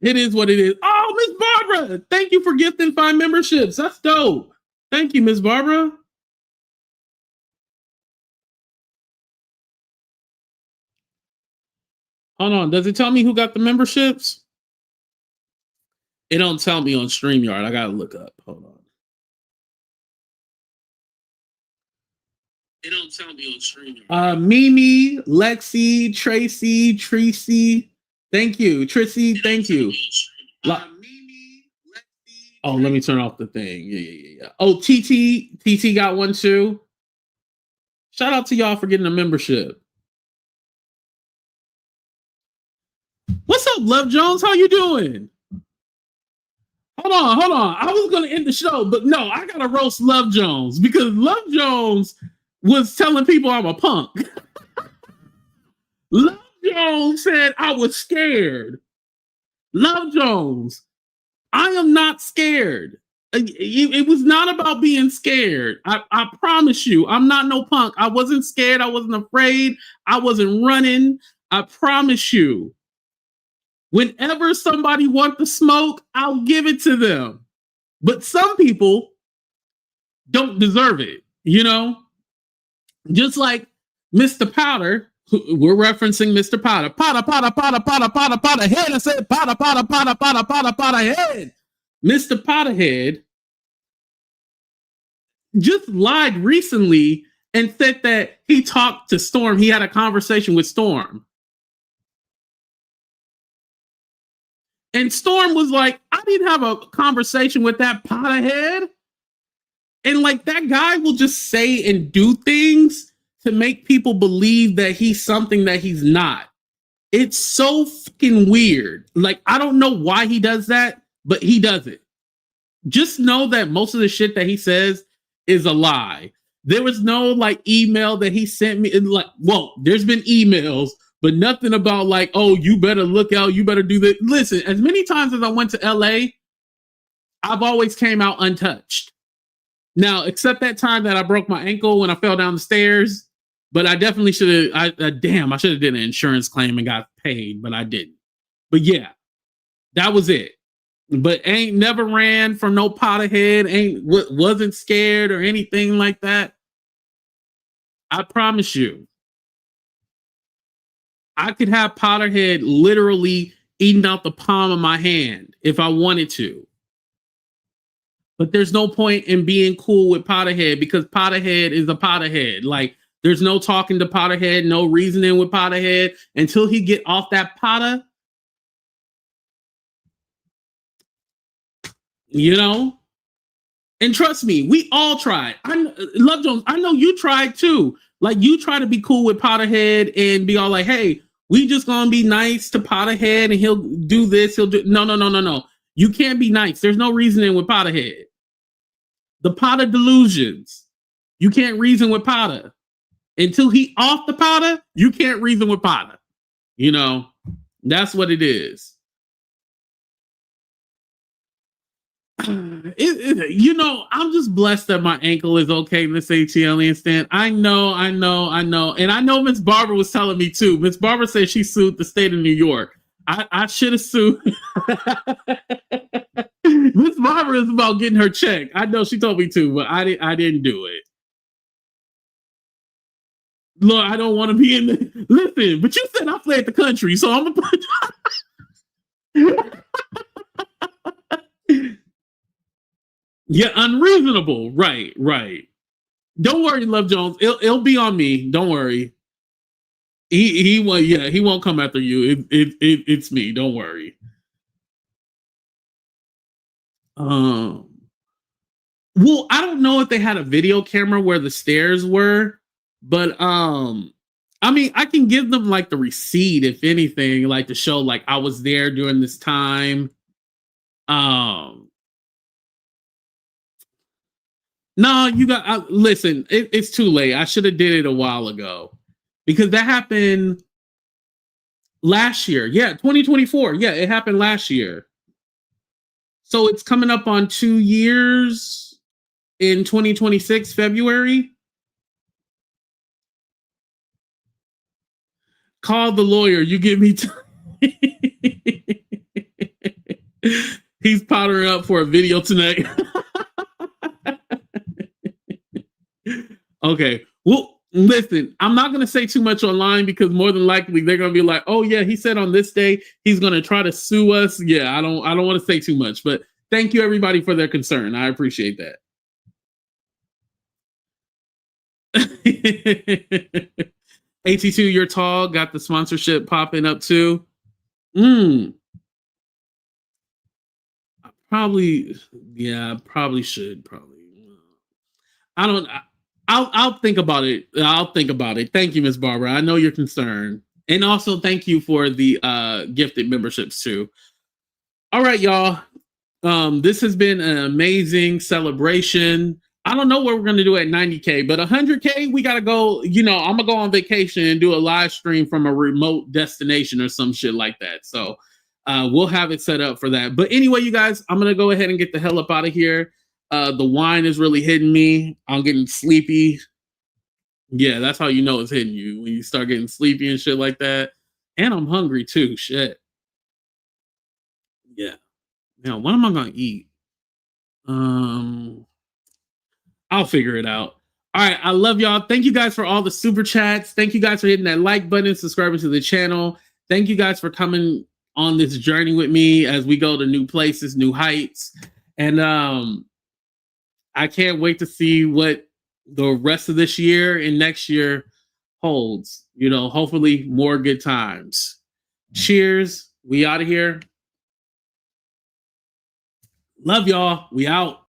it is what it is. Oh, Miss Barbara, thank you for gifting 5 memberships. That's dope. Thank you, Miss Barbara. Hold on. Does it tell me who got the memberships? It don't tell me on StreamYard. I gotta look up. Hold on. It don't tell me on StreamYard. Mimi, Lexi, Tracy. Thank you. Trissy, thank you. Oh, let me turn off the thing. Yeah. Oh, TT got one too. Shout out to y'all for getting a membership. What's up, Love Jones? How you doing? Hold on. I was gonna end the show, but no, I gotta roast Love Jones because Love Jones was telling people I'm a punk. Love Jones said I was scared. Love Jones, I am not scared. It was not about being scared. I promise you, I'm not no punk. I wasn't scared. I wasn't afraid. I wasn't running. I promise you. Whenever somebody wants to smoke, I'll give it to them. But some people don't deserve it, you know? Just like Mr. Powder, we're referencing Mr. Powder. Powder head. I said Powder head. Mr. Powderhead just lied recently and said that he talked to Storm. He had a conversation with Storm. And Storm was like, I didn't have a conversation with that Powderhead. And like that guy will just say and do things to make people believe that he's something that he's not. It's so fucking weird. Like, I don't know why he does that, but he does it. Just know that most of the shit that he says is a lie. There was no like email that he sent me. Like, well, there's been emails, but nothing about like, oh, you better look out. You better do that. Listen, as many times as I went to LA, I've always came out untouched. Now, except that time that I broke my ankle when I fell down the stairs, but I definitely should have, I should have did an insurance claim and got paid, but I didn't. But yeah, that was it. but ain't never ran from no Potterhead, wasn't scared or anything like that. I promise you, I could have Potterhead literally eating out the palm of my hand if I wanted to. But there's no point in being cool with Potterhead because Potterhead is a Potterhead. Like, there's no talking to Potterhead, no reasoning with Potterhead until he get off that Potter. You know? And trust me, we all tried. Love Jones, I know you tried too. Like, you try to be cool with Potterhead and be all like, hey, we just gonna be nice to Potterhead and he'll do this, he'll do... No. You can't be nice. There's no reasoning with Potterhead. The Potter delusions. You can't reason with Potter. Until he off the Potter, you can't reason with Potter. You know, that's what it is. You know, I'm just blessed that my ankle is okay, Miss ATL stand. I know. And I know Miss Barbara was telling me too. Miss Barbara said she sued the state of New York. I should have sued. Miss Barbara is about getting her check. I know she told me to, but I didn't do it. Look, I don't want to be in the... Listen, but you said I fled the country, so I'm gonna Yeah, unreasonable. Right. Don't worry, Love Jones. It'll be on me. Don't worry. He won't come after you. It's me. Don't worry. Well, I don't know if they had a video camera where the stairs were, but I mean, I can give them like the receipt, if anything, like to show like I was there during this time. No, you got listen, it's too late. I should have did it a while ago because that happened last year. Yeah, 2024. Yeah, it happened last year. So it's coming up on 2 years in 2026, February. Call the lawyer. You give me time. He's powdering up for a video tonight. Okay. Well, listen, I'm not going to say too much online because more than likely they're going to be like, oh, yeah, he said on this day he's going to try to sue us. Yeah, I don't want to say too much, but thank you, everybody, for their concern. I appreciate that. AT2, you're tall. Got the sponsorship popping up too. Probably should. I'll think about it. Thank you, Miss Barbara. I know you're concerned. And also thank you for the gifted memberships too. All right, y'all. This has been an amazing celebration. I don't know what we're going to do at 90K, but 100K, we got to go, I'm going to go on vacation and do a live stream from a remote destination or some shit like that. So we'll have it set up for that. But anyway, you guys, I'm going to go ahead and get the hell up out of here. The wine is really hitting me. I'm getting sleepy. Yeah, that's how you know it's hitting you, when you start getting sleepy and shit like that. And I'm hungry too. Shit. Yeah. Now, what am I going to eat? I'll figure it out. All right. I love y'all. Thank you guys for all the super chats. Thank you guys for hitting that like button, subscribing to the channel. Thank you guys for coming on this journey with me as we go to new places, new heights. And I can't wait to see what the rest of this year and next year holds. Hopefully more good times. Cheers. We out of here. Love y'all. We out.